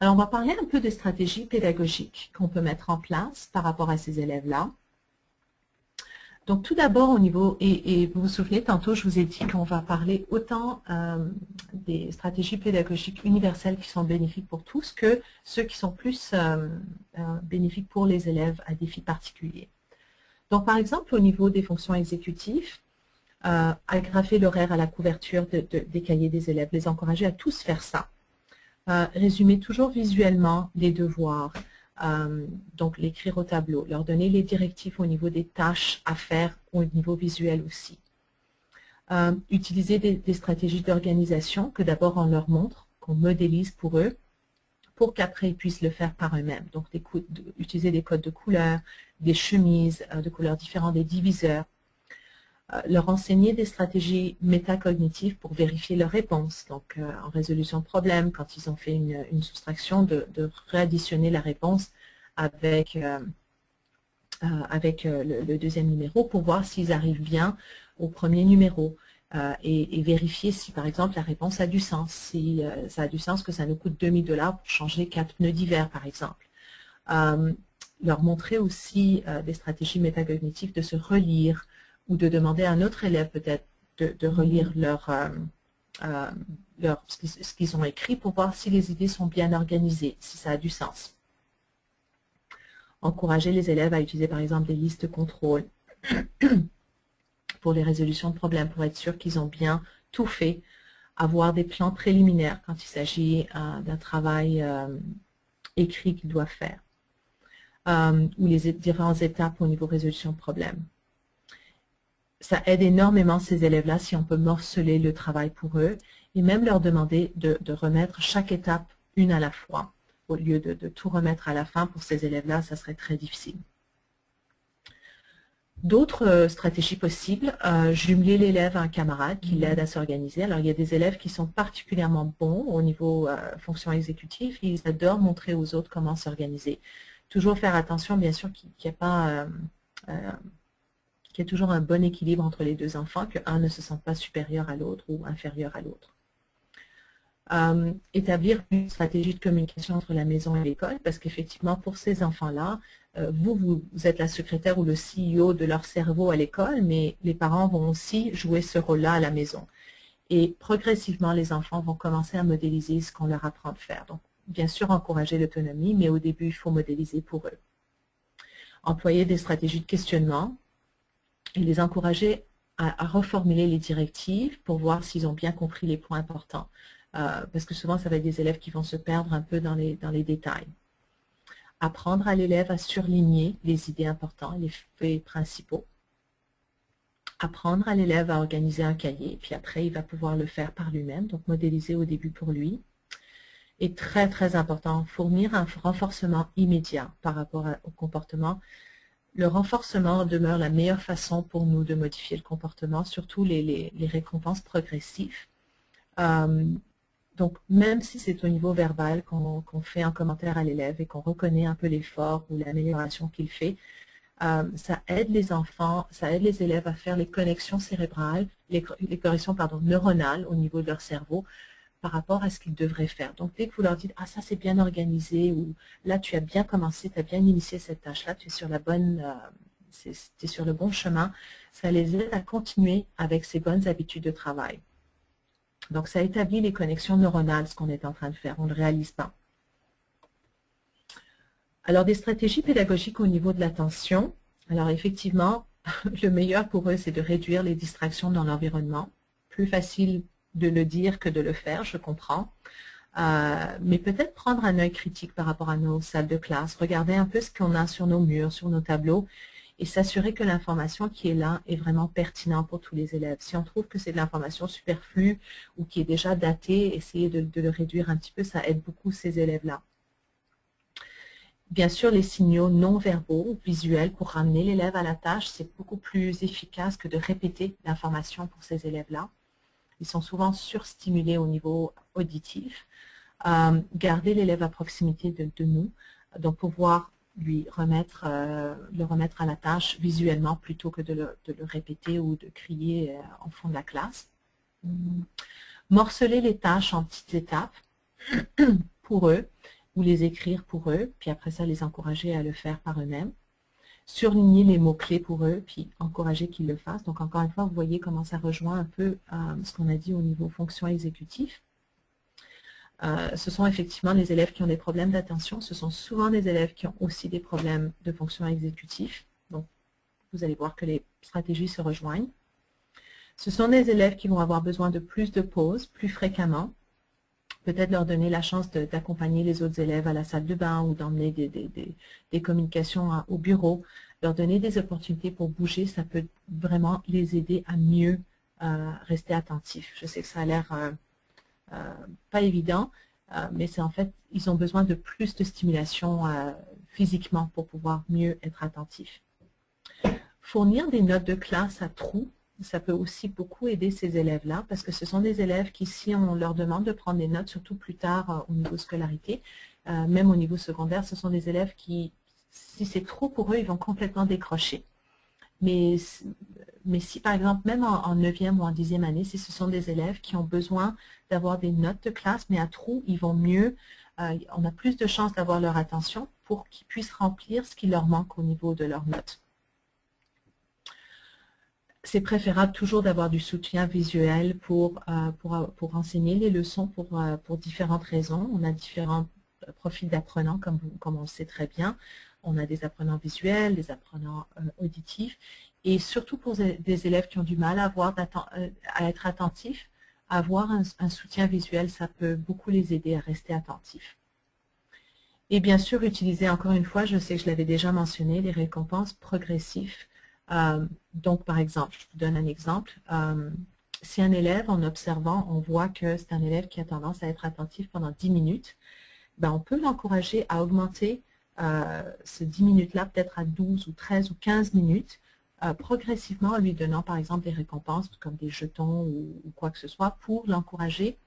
Alors, on va parler un peu des stratégies pédagogiques qu'on peut mettre en place par rapport à ces élèves-là. Donc tout d'abord au niveau, et vous vous souvenez, tantôt je vous ai dit qu'on va parler autant des stratégies pédagogiques universelles qui sont bénéfiques pour tous que ceux qui sont plus bénéfiques pour les élèves à défis particuliers. Donc par exemple au niveau des fonctions exécutives, agrafer l'horaire à la couverture des cahiers des élèves, les encourager à tous faire ça. Résumer toujours visuellement les devoirs. Donc l'écrire au tableau, leur donner les directives au niveau des tâches à faire au niveau visuel aussi. Utiliser des stratégies d'organisation que d'abord on leur montre, qu'on modélise pour eux, pour qu'après ils puissent le faire par eux-mêmes. Donc utiliser des codes de couleurs, des chemises de couleurs différentes, des diviseurs. Leur enseigner des stratégies métacognitives pour vérifier leurs réponses. Donc, en résolution de problèmes, quand ils ont fait une soustraction, de réadditionner la réponse avec le deuxième numéro pour voir s'ils arrivent bien au premier numéro et vérifier si, par exemple, la réponse a du sens. Si ça a du sens que ça nous coûte 2000 $ pour changer 4 pneus d'hiver, par exemple. leur montrer aussi des stratégies métacognitives, de se relire ou de demander à un autre élève peut-être de relire ce qu'ils ont écrit pour voir si les idées sont bien organisées, si ça a du sens. Encourager les élèves à utiliser par exemple des listes de contrôle pour les résolutions de problèmes, pour être sûr qu'ils ont bien tout fait, avoir des plans préliminaires quand il s'agit d'un travail écrit qu'ils doivent faire, ou les différentes étapes au niveau résolution de problèmes. Ça aide énormément ces élèves-là si on peut morceler le travail pour eux et même leur demander de remettre chaque étape une à la fois. Au lieu de tout remettre à la fin, pour ces élèves-là, ça serait très difficile. D'autres stratégies possibles, jumeler l'élève à un camarade qui l'aide à s'organiser. Alors, il y a des élèves qui sont particulièrement bons au niveau fonction exécutive. Ils adorent montrer aux autres comment s'organiser. Toujours faire attention, bien sûr, qu'il n'y ait pas... qu'il y ait toujours un bon équilibre entre les deux enfants, qu'un ne se sente pas supérieur à l'autre ou inférieur à l'autre. Établir une stratégie de communication entre la maison et l'école, parce qu'effectivement, pour ces enfants-là, vous êtes la secrétaire ou le CEO de leur cerveau à l'école, mais les parents vont aussi jouer ce rôle-là à la maison. Et progressivement, les enfants vont commencer à modéliser ce qu'on leur apprend de faire. Donc, bien sûr, encourager l'autonomie, mais au début, il faut modéliser pour eux. Employer des stratégies de questionnement, et les encourager à reformuler les directives pour voir s'ils ont bien compris les points importants. Parce que souvent, ça va être des élèves qui vont se perdre un peu dans les détails. Apprendre à l'élève à surligner les idées importantes, les faits principaux. Apprendre à l'élève à organiser un cahier, puis après, il va pouvoir le faire par lui-même, donc modéliser au début pour lui. Et très, très important, fournir un renforcement immédiat par rapport au comportement. Le renforcement demeure la meilleure façon pour nous de modifier le comportement, surtout les récompenses progressives. Donc, même si c'est au niveau verbal qu'on fait un commentaire à l'élève et qu'on reconnaît un peu l'effort ou l'amélioration qu'il fait, ça aide les enfants, ça aide les élèves à faire les connexions cérébrales, les corrections neuronales au niveau de leur cerveau par rapport à ce qu'ils devraient faire. Donc, dès que vous leur dites « Ah, ça c'est bien organisé » ou « Là, tu as bien commencé, tu as bien initié cette tâche-là, tu es sur tu es sur le bon chemin », ça les aide à continuer avec ces bonnes habitudes de travail. Donc, ça établit les connexions neuronales, ce qu'on est en train de faire, on ne le réalise pas. Alors, des stratégies pédagogiques au niveau de l'attention. Alors, effectivement, le meilleur pour eux, c'est de réduire les distractions dans l'environnement. Plus facile de le dire que de le faire, je comprends. Mais peut-être prendre un œil critique par rapport à nos salles de classe, regarder un peu ce qu'on a sur nos murs, sur nos tableaux, et s'assurer que l'information qui est là est vraiment pertinente pour tous les élèves. Si on trouve que c'est de l'information superflue ou qui est déjà datée, essayer de le réduire un petit peu, ça aide beaucoup ces élèves-là. Bien sûr, les signaux non verbaux ou visuels pour ramener l'élève à la tâche, c'est beaucoup plus efficace que de répéter l'information pour ces élèves-là. Ils sont souvent surstimulés au niveau auditif. Garder l'élève à proximité de nous, donc pouvoir le remettre à la tâche visuellement plutôt que de le répéter ou de crier en fond de la classe. Morceler les tâches en petites étapes pour eux ou les écrire pour eux, puis après ça les encourager à le faire par eux-mêmes. Surligner les mots-clés pour eux, puis encourager qu'ils le fassent. Donc, encore une fois, vous voyez comment ça rejoint un peu ce qu'on a dit au niveau fonction exécutive. Ce sont effectivement les élèves qui ont des problèmes d'attention. Ce sont souvent des élèves qui ont aussi des problèmes de fonction exécutive. Donc, vous allez voir que les stratégies se rejoignent. Ce sont des élèves qui vont avoir besoin de plus de pauses, plus fréquemment. Peut-être leur donner la chance d'accompagner les autres élèves à la salle de bain ou d'emmener des communications au bureau. Leur donner des opportunités pour bouger, ça peut vraiment les aider à mieux rester attentifs. Je sais que ça a l'air pas évident, mais c'est en fait, ils ont besoin de plus de stimulation physiquement pour pouvoir mieux être attentifs. Fournir des notes de classe à trous, ça peut aussi beaucoup aider ces élèves-là parce que ce sont des élèves qui, si on leur demande de prendre des notes, surtout plus tard au niveau scolarité, même au niveau secondaire, ce sont des élèves qui, si c'est trop pour eux, ils vont complètement décrocher. Mais si, par exemple, même en 9e ou en 10e année, si ce sont des élèves qui ont besoin d'avoir des notes de classe, mais à trous, ils vont mieux, on a plus de chances d'avoir leur attention pour qu'ils puissent remplir ce qui leur manque au niveau de leurs notes. C'est préférable toujours d'avoir du soutien visuel pour enseigner les leçons pour différentes raisons. On a différents profils d'apprenants, comme on le sait très bien. On a des apprenants visuels, des apprenants auditifs, et surtout pour des élèves qui ont du mal à être attentifs, avoir un soutien visuel, ça peut beaucoup les aider à rester attentifs. Et bien sûr, utiliser encore une fois, je sais que je l'avais déjà mentionné, les récompenses progressives. Donc, par exemple, je vous donne un exemple. Si un élève, en observant, on voit que c'est un élève qui a tendance à être attentif pendant 10 minutes, ben, on peut l'encourager à augmenter ces 10 minutes-là peut-être à 12 ou 13 ou 15 minutes, progressivement en lui donnant par exemple des récompenses comme des jetons ou quoi que ce soit pour l'encourager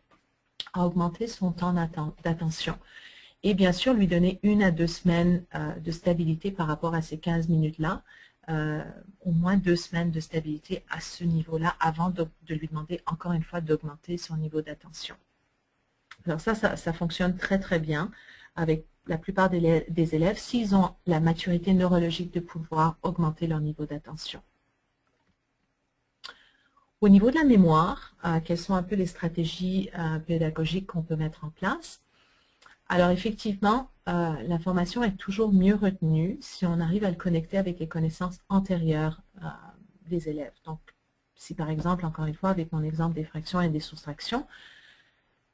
à augmenter son temps d'attention. Et bien sûr, lui donner 1 à 2 semaines de stabilité par rapport à ces 15 minutes-là, au moins 2 semaines de stabilité à ce niveau-là avant de lui demander encore une fois d'augmenter son niveau d'attention. Alors ça fonctionne très très bien avec la plupart des élèves s'ils ont la maturité neurologique de pouvoir augmenter leur niveau d'attention. Au niveau de la mémoire, quelles sont un peu les stratégies pédagogiques qu'on peut mettre en place? Alors effectivement, l'information est toujours mieux retenue si on arrive à le connecter avec les connaissances antérieures des élèves. Donc, si par exemple, encore une fois, avec mon exemple des fractions et des soustractions,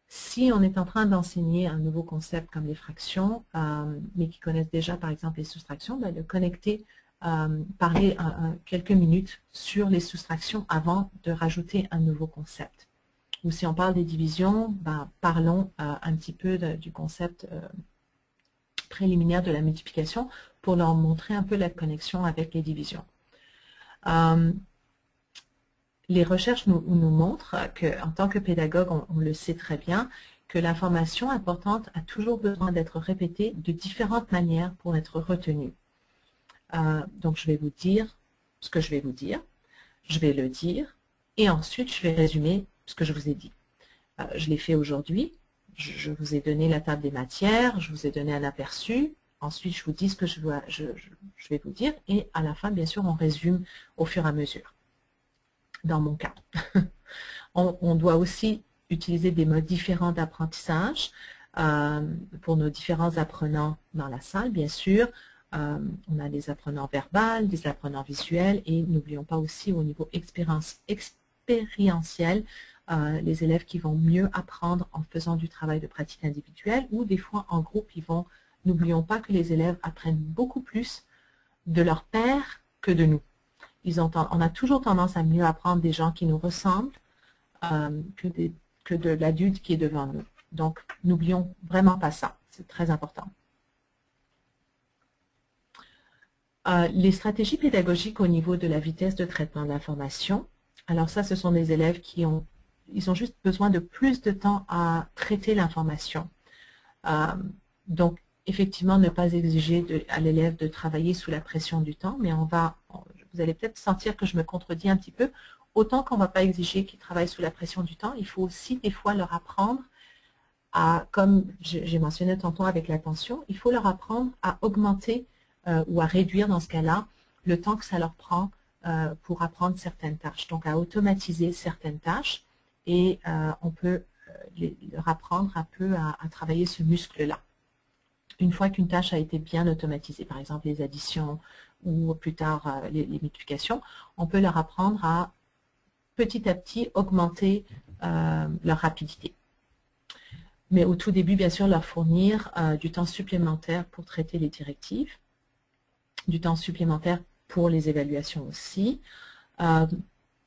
si on est en train d'enseigner un nouveau concept comme les fractions, mais qui connaissent déjà par exemple les soustractions, ben, de connecter, parler quelques minutes sur les soustractions avant de rajouter un nouveau concept. Ou si on parle des divisions, ben, parlons un petit peu du concept préliminaire de la multiplication pour leur montrer un peu la connexion avec les divisions. Les recherches nous montrent qu'en tant que pédagogue, on le sait très bien, que l'information importante a toujours besoin d'être répétée de différentes manières pour être retenue. Donc je vais vous dire ce que je vais vous dire, je vais le dire, et ensuite je vais résumer ce que je vous ai dit. Je l'ai fait aujourd'hui, je vous ai donné la table des matières, je vous ai donné un aperçu, ensuite je vous dis ce que je vais vous dire, et à la fin, bien sûr, on résume au fur et à mesure. Dans mon cas. On doit aussi utiliser des modes différents d'apprentissage pour nos différents apprenants dans la salle, bien sûr. On a des apprenants verbales, des apprenants visuels et n'oublions pas aussi au niveau expérientiel, les élèves qui vont mieux apprendre en faisant du travail de pratique individuelle ou des fois en groupe, n'oublions pas que les élèves apprennent beaucoup plus de leurs pairs que de nous. On a toujours tendance à mieux apprendre des gens qui nous ressemblent que de l'adulte qui est devant nous. Donc, n'oublions vraiment pas ça. C'est très important. Les stratégies pédagogiques au niveau de la vitesse de traitement de l'information. Alors ça, ce sont des élèves qui ont juste besoin de plus de temps à traiter l'information. Donc, effectivement, ne pas exiger à l'élève de travailler sous la pression du temps, mais vous allez peut-être sentir que je me contredis un petit peu. Autant qu'on ne va pas exiger qu'ils travaillent sous la pression du temps, il faut aussi des fois leur apprendre à, comme j'ai mentionné tantôt avec l'attention, il faut leur apprendre à augmenter ou à réduire dans ce cas-là le temps que ça leur prend pour apprendre certaines tâches. Donc à automatiser certaines tâches et on peut leur apprendre un peu à travailler ce muscle-là. Une fois qu'une tâche a été bien automatisée, par exemple les additions ou plus tard les multiplications, on peut leur apprendre à petit augmenter leur rapidité. Mais au tout début, bien sûr, leur fournir du temps supplémentaire pour traiter les directives, du temps supplémentaire pour les évaluations aussi,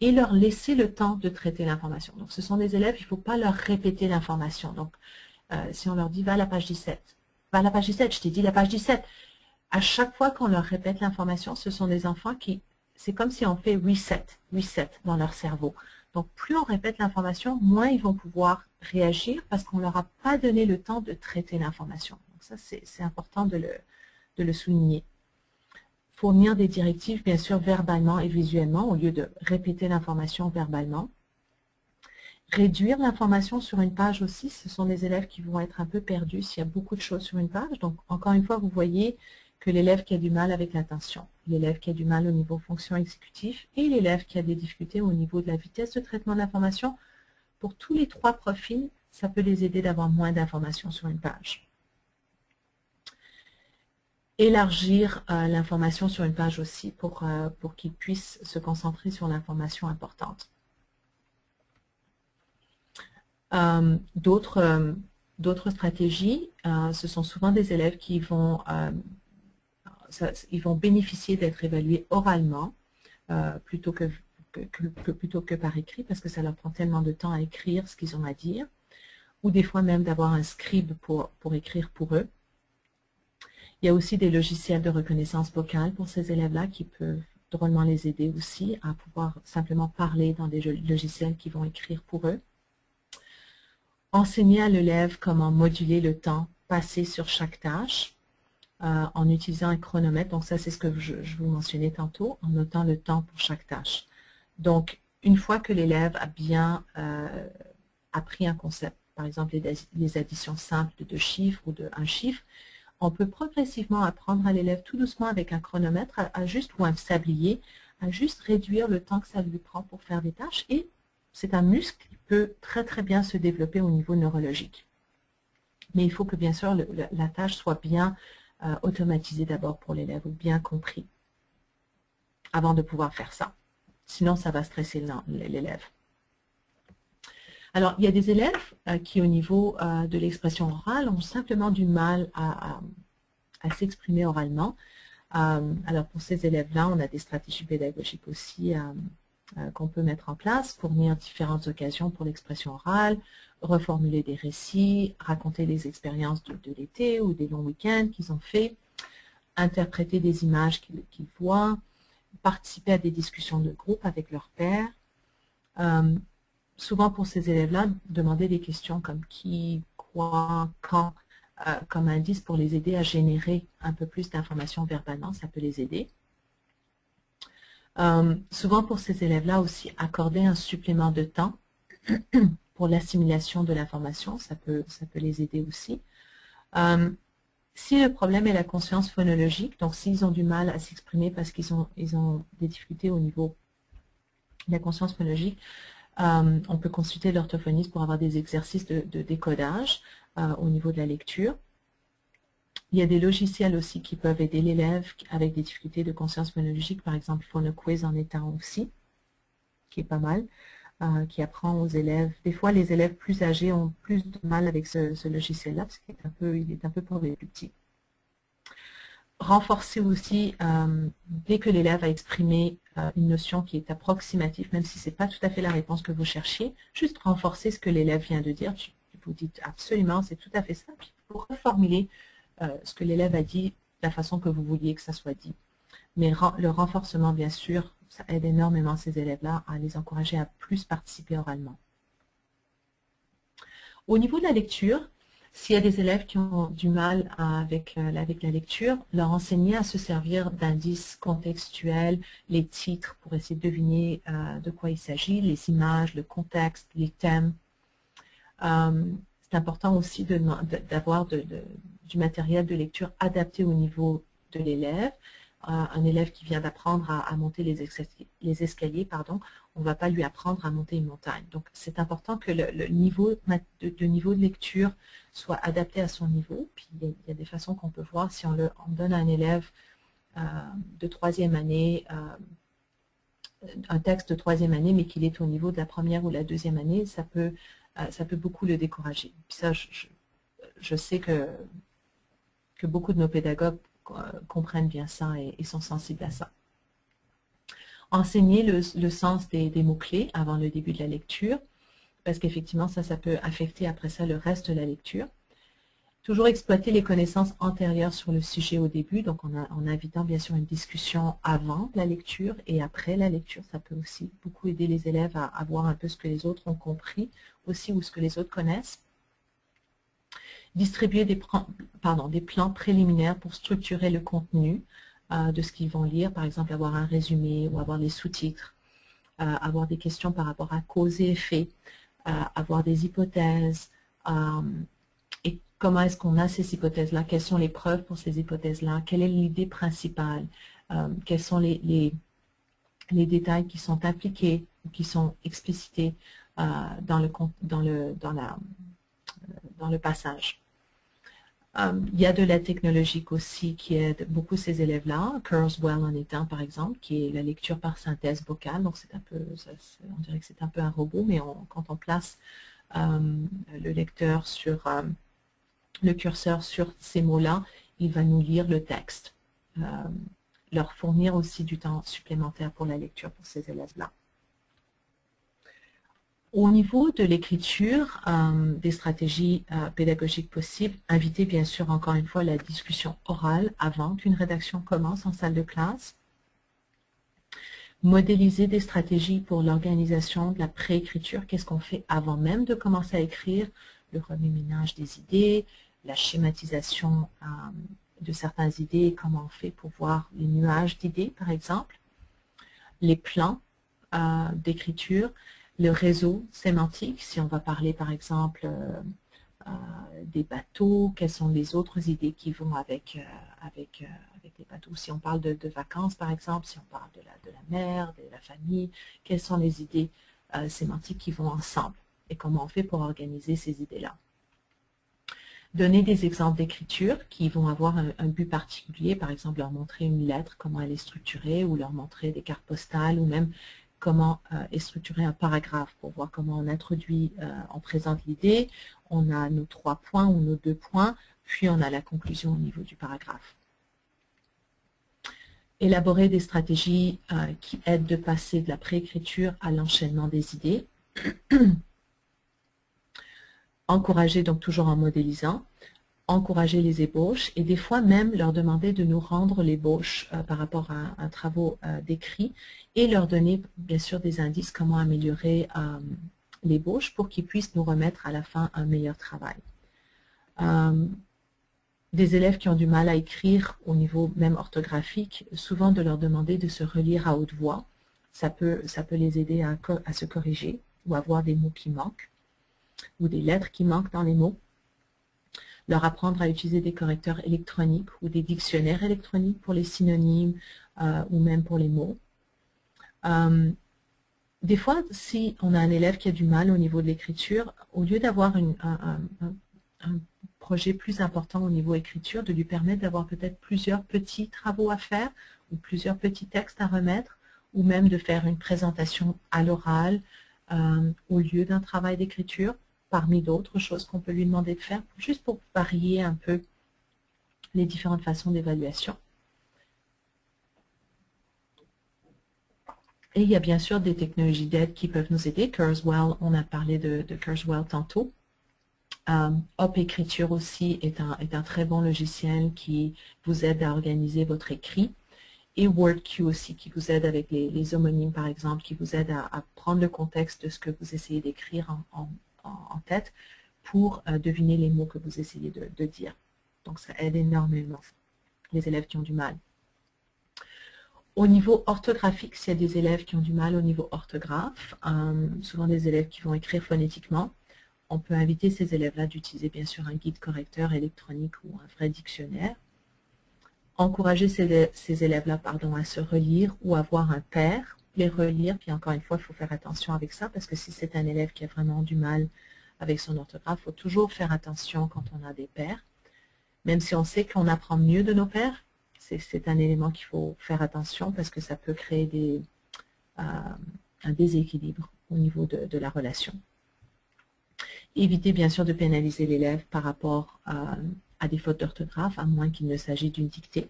et leur laisser le temps de traiter l'information. Donc ce sont des élèves, il ne faut pas leur répéter l'information. Donc si on leur dit « va à la page 17 », va à la page 17, je t'ai dit la page 17. À chaque fois qu'on leur répète l'information, ce sont des enfants qui, c'est comme si on fait reset dans leur cerveau. Donc plus on répète l'information, moins ils vont pouvoir réagir parce qu'on ne leur a pas donné le temps de traiter l'information. Donc ça, c'est important de le souligner. Fournir des directives, bien sûr, verbalement et visuellement, au lieu de répéter l'information verbalement. Réduire l'information sur une page aussi, ce sont des élèves qui vont être un peu perdus s'il y a beaucoup de choses sur une page. Donc, encore une fois, vous voyez que l'élève qui a du mal avec l'attention, l'élève qui a du mal au niveau fonction exécutif et l'élève qui a des difficultés au niveau de la vitesse de traitement de l'information, pour tous les trois profils, ça peut les aider d'avoir moins d'informations sur une page. Élargir l'information sur une page aussi pour qu'ils puissent se concentrer sur l'information importante. D'autres stratégies, ce sont souvent des élèves qui vont, ils vont bénéficier d'être évalués oralement plutôt que par écrit, parce que ça leur prend tellement de temps à écrire ce qu'ils ont à dire, ou des fois même d'avoir un scribe pour écrire pour eux. Il y a aussi des logiciels de reconnaissance vocale pour ces élèves-là qui peuvent drôlement les aider aussi à pouvoir simplement parler dans des logiciels qui vont écrire pour eux. Enseigner à l'élève comment moduler le temps passé sur chaque tâche en utilisant un chronomètre. Donc ça, c'est ce que je vous mentionnais tantôt, en notant le temps pour chaque tâche. Donc, une fois que l'élève a bien appris un concept, par exemple les additions simples de 2 chiffres ou de 1 chiffre, on peut progressivement apprendre à l'élève tout doucement avec un chronomètre ou un sablier, à juste réduire le temps que ça lui prend pour faire des tâches. Et c'est un muscle qui peut très très bien se développer au niveau neurologique. Mais il faut que bien sûr la tâche soit bien automatisée d'abord pour l'élève ou bien compris avant de pouvoir faire ça. Sinon ça va stresser l'élève. Alors il y a des élèves qui au niveau de l'expression orale ont simplement du mal à s'exprimer oralement. Alors pour ces élèves-là, on a des stratégies pédagogiques aussi qu'on peut mettre en place, fournir différentes occasions pour l'expression orale, reformuler des récits, raconter des expériences de l'été ou des longs week-ends qu'ils ont fait, interpréter des images qu'ils voient, participer à des discussions de groupe avec leurs pairs. Souvent pour ces élèves-là, demander des questions comme qui, quoi, quand, comme indice pour les aider à générer un peu plus d'informations verbalement, ça peut les aider. Souvent pour ces élèves-là aussi, accorder un supplément de temps pour l'assimilation de l'information, ça peut les aider aussi. Si le problème est la conscience phonologique, donc s'ils ont du mal à s'exprimer parce qu'ils ont des difficultés au niveau de la conscience phonologique, on peut consulter l'orthophoniste pour avoir des exercices de décodage au niveau de la lecture. Il y a des logiciels aussi qui peuvent aider l'élève avec des difficultés de conscience phonologique, par exemple PhonoQuiz en est un aussi, qui est pas mal, qui apprend aux élèves. Des fois, les élèves plus âgés ont plus de mal avec ce logiciel-là, parce qu'il est un peu pour les plus petits. Renforcer aussi, dès que l'élève a exprimé une notion qui est approximative, même si ce n'est pas tout à fait la réponse que vous cherchiez, juste renforcer ce que l'élève vient de dire. Vous dites absolument, c'est tout à fait ça, puis vous reformulez ce que l'élève a dit, de la façon que vous vouliez que ça soit dit. Mais le renforcement, bien sûr, ça aide énormément ces élèves-là à les encourager à plus participer oralement. Au niveau de la lecture, s'il y a des élèves qui ont du mal avec la lecture, leur enseigner à se servir d'indices contextuels, les titres pour essayer de deviner de quoi il s'agit, les images, le contexte, les thèmes. C'est important aussi d'avoir du matériel de lecture adapté au niveau de l'élève. Un élève qui vient d'apprendre à monter les escaliers, on ne va pas lui apprendre à monter une montagne. Donc c'est important que le niveau de lecture soit adapté à son niveau. Puis il y a des façons qu'on peut voir si on donne à un élève de 3e année un texte de 3e année, mais qu'il est au niveau de la 1re ou la 2e année, ça peut beaucoup le décourager. Puis ça, je sais que beaucoup de nos pédagogues comprennent bien ça et sont sensibles à ça. Enseigner le sens des mots-clés avant le début de la lecture, parce qu'effectivement, ça peut affecter après ça le reste de la lecture. Toujours exploiter les connaissances antérieures sur le sujet au début, donc en invitant bien sûr une discussion avant la lecture et après la lecture. Ça peut aussi beaucoup aider les élèves à voir un peu ce que les autres ont compris aussi ou ce que les autres connaissent. Distribuer des plans préliminaires pour structurer le contenu de ce qu'ils vont lire, par exemple avoir un résumé ou avoir les sous-titres, avoir des questions par rapport à cause et effet, avoir des hypothèses, et comment est-ce qu'on a ces hypothèses-là, quelles sont les preuves pour ces hypothèses-là, quelle est l'idée principale, quels sont les détails qui sont impliqués ou qui sont explicités dans le passage. Il y a de la technologique aussi qui aide beaucoup ces élèves-là. Kurzweil en est un, par exemple, qui est la lecture par synthèse vocale. Donc, c'est un peu, on dirait que c'est un peu un robot, mais quand on place le lecteur sur le curseur sur ces mots-là, il va nous lire le texte. Leur fournir aussi du temps supplémentaire pour la lecture pour ces élèves-là. Au niveau de l'écriture, des stratégies pédagogiques possibles, inviter bien sûr encore une fois la discussion orale avant qu'une rédaction commence en salle de classe. Modéliser des stratégies pour l'organisation de la préécriture, qu'est-ce qu'on fait avant même de commencer à écrire, le remue-ménage des idées, la schématisation de certaines idées, comment on fait pour voir les nuages d'idées par exemple, les plans d'écriture, le réseau sémantique, si on va parler par exemple des bateaux, quelles sont les autres idées qui vont avec les bateaux. Si on parle de vacances par exemple, si on parle de la mer, de la famille, quelles sont les idées sémantiques qui vont ensemble et comment on fait pour organiser ces idées-là. Donner des exemples d'écriture qui vont avoir un but particulier, par exemple leur montrer une lettre, comment elle est structurée, ou leur montrer des cartes postales, ou même comment est structuré un paragraphe pour voir comment on introduit, on présente l'idée, on a nos 3 points ou nos 2 points, puis on a la conclusion au niveau du paragraphe. Élaborer des stratégies qui aident de passer de la préécriture à l'enchaînement des idées. Encourager, donc toujours en modélisant, encourager les ébauches et des fois même leur demander de nous rendre l'ébauche par rapport à un travaux d'écrit et leur donner bien sûr des indices comment améliorer l'ébauche pour qu'ils puissent nous remettre à la fin un meilleur travail. Des élèves qui ont du mal à écrire au niveau même orthographique, souvent de leur demander de se relire à haute voix, ça peut les aider à se corriger ou à voir des mots qui manquent ou des lettres qui manquent dans les mots. Leur apprendre à utiliser des correcteurs électroniques ou des dictionnaires électroniques pour les synonymes ou même pour les mots. Des fois, si on a un élève qui a du mal au niveau de l'écriture, au lieu d'avoir un projet plus important au niveau écriture, de lui permettre d'avoir peut-être plusieurs petits travaux à faire ou plusieurs petits textes à remettre, ou même de faire une présentation à l'oral au lieu d'un travail d'écriture, parmi d'autres choses qu'on peut lui demander de faire, juste pour varier un peu les différentes façons d'évaluation. Et il y a bien sûr des technologies d'aide qui peuvent nous aider. Kurzweil, on a parlé de Kurzweil tantôt. Hop Écriture aussi est un très bon logiciel qui vous aide à organiser votre écrit. Et WordQ aussi qui vous aide avec les homonymes par exemple, qui vous aide à prendre le contexte de ce que vous essayez d'écrire en tête pour deviner les mots que vous essayez de dire. Donc ça aide énormément les élèves qui ont du mal. Au niveau orthographique, s'il y a des élèves qui ont du mal au niveau orthographe, souvent des élèves qui vont écrire phonétiquement, on peut inviter ces élèves-là d'utiliser bien sûr un guide correcteur électronique ou un vrai dictionnaire. Encourager ces élèves-là à se relire ou avoir un père, les relire, puis encore une fois, il faut faire attention avec ça, parce que si c'est un élève qui a vraiment du mal avec son orthographe, il faut toujours faire attention quand on a des pairs. Même si on sait qu'on apprend mieux de nos pairs, c'est un élément qu'il faut faire attention parce que ça peut créer un déséquilibre au niveau de la relation. Éviter bien sûr de pénaliser l'élève par rapport à des fautes d'orthographe, à moins qu'il ne s'agisse d'une dictée.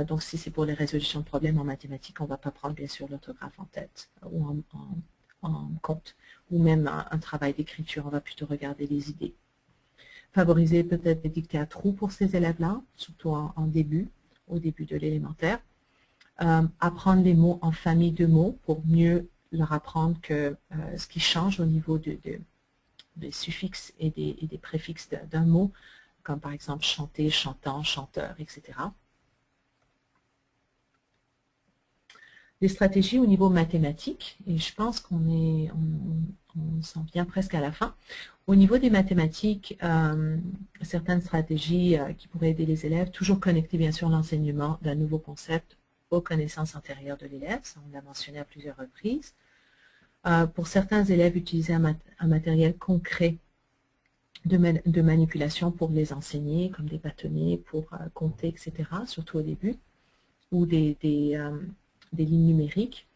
Donc si c'est pour les résolutions de problèmes en mathématiques, on ne va pas prendre bien sûr l'orthographe en tête ou en compte, ou même un travail d'écriture, on va plutôt regarder les idées. Favoriser peut-être des dictées à trous pour ces élèves-là, surtout au début de l'élémentaire. Apprendre les mots en famille de mots pour mieux leur apprendre que ce qui change au niveau des suffixes et des préfixes d'un mot, comme par exemple chanter, chantant, chanteur, etc. Des stratégies au niveau mathématique, et je pense qu'on s'en vient presque à la fin. Au niveau des mathématiques, certaines stratégies qui pourraient aider les élèves, toujours connecter bien sûr l'enseignement d'un nouveau concept aux connaissances antérieures de l'élève, ça on l'a mentionné à plusieurs reprises. Pour certains élèves, utiliser un matériel concret de manipulation pour les enseigner, comme des bâtonnets pour compter, etc., surtout au début, ou des lignes numériques.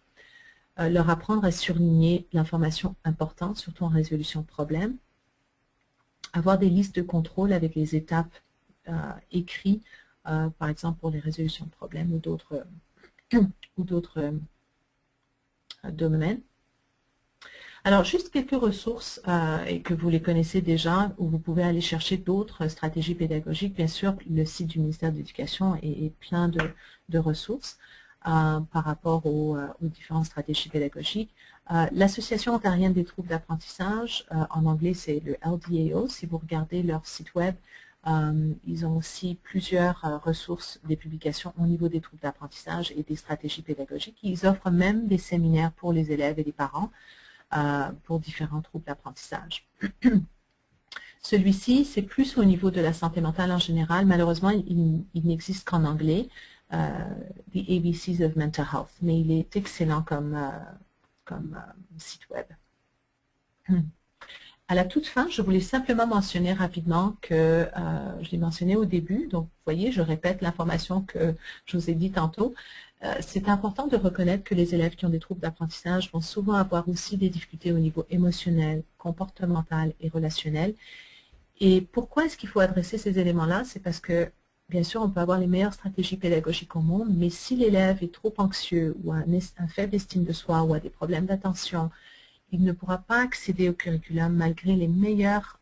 Leur apprendre à surligner l'information importante, surtout en résolution de problèmes. Avoir des listes de contrôle avec les étapes écrites, par exemple pour les résolutions de problèmes ou d'autres domaines. Alors, juste quelques ressources et que vous les connaissez déjà, où vous pouvez aller chercher d'autres stratégies pédagogiques. Bien sûr, le site du ministère de l'Éducation est plein de ressources par rapport aux différentes stratégies pédagogiques. L'Association ontarienne des troubles d'apprentissage, en anglais c'est le LDAO. Si vous regardez leur site web, ils ont aussi plusieurs ressources, des publications au niveau des troubles d'apprentissage et des stratégies pédagogiques. Ils offrent même des séminaires pour les élèves et les parents pour différents troubles d'apprentissage. Celui-ci, c'est plus au niveau de la santé mentale en général. Malheureusement, il n'existe qu'en anglais, The ABCs of Mental Health, mais il est excellent comme site web. À la toute fin, je voulais simplement mentionner rapidement que je l'ai mentionné au début, donc vous voyez, je répète l'information que je vous ai dit tantôt. C'est important de reconnaître que les élèves qui ont des troubles d'apprentissage vont souvent avoir aussi des difficultés au niveau émotionnel, comportemental et relationnel. Et pourquoi est-ce qu'il faut adresser ces éléments-là? C'est parce que, bien sûr, on peut avoir les meilleures stratégies pédagogiques au monde, mais si l'élève est trop anxieux ou a un faible estime de soi ou a des problèmes d'attention, il ne pourra pas accéder au curriculum malgré les meilleures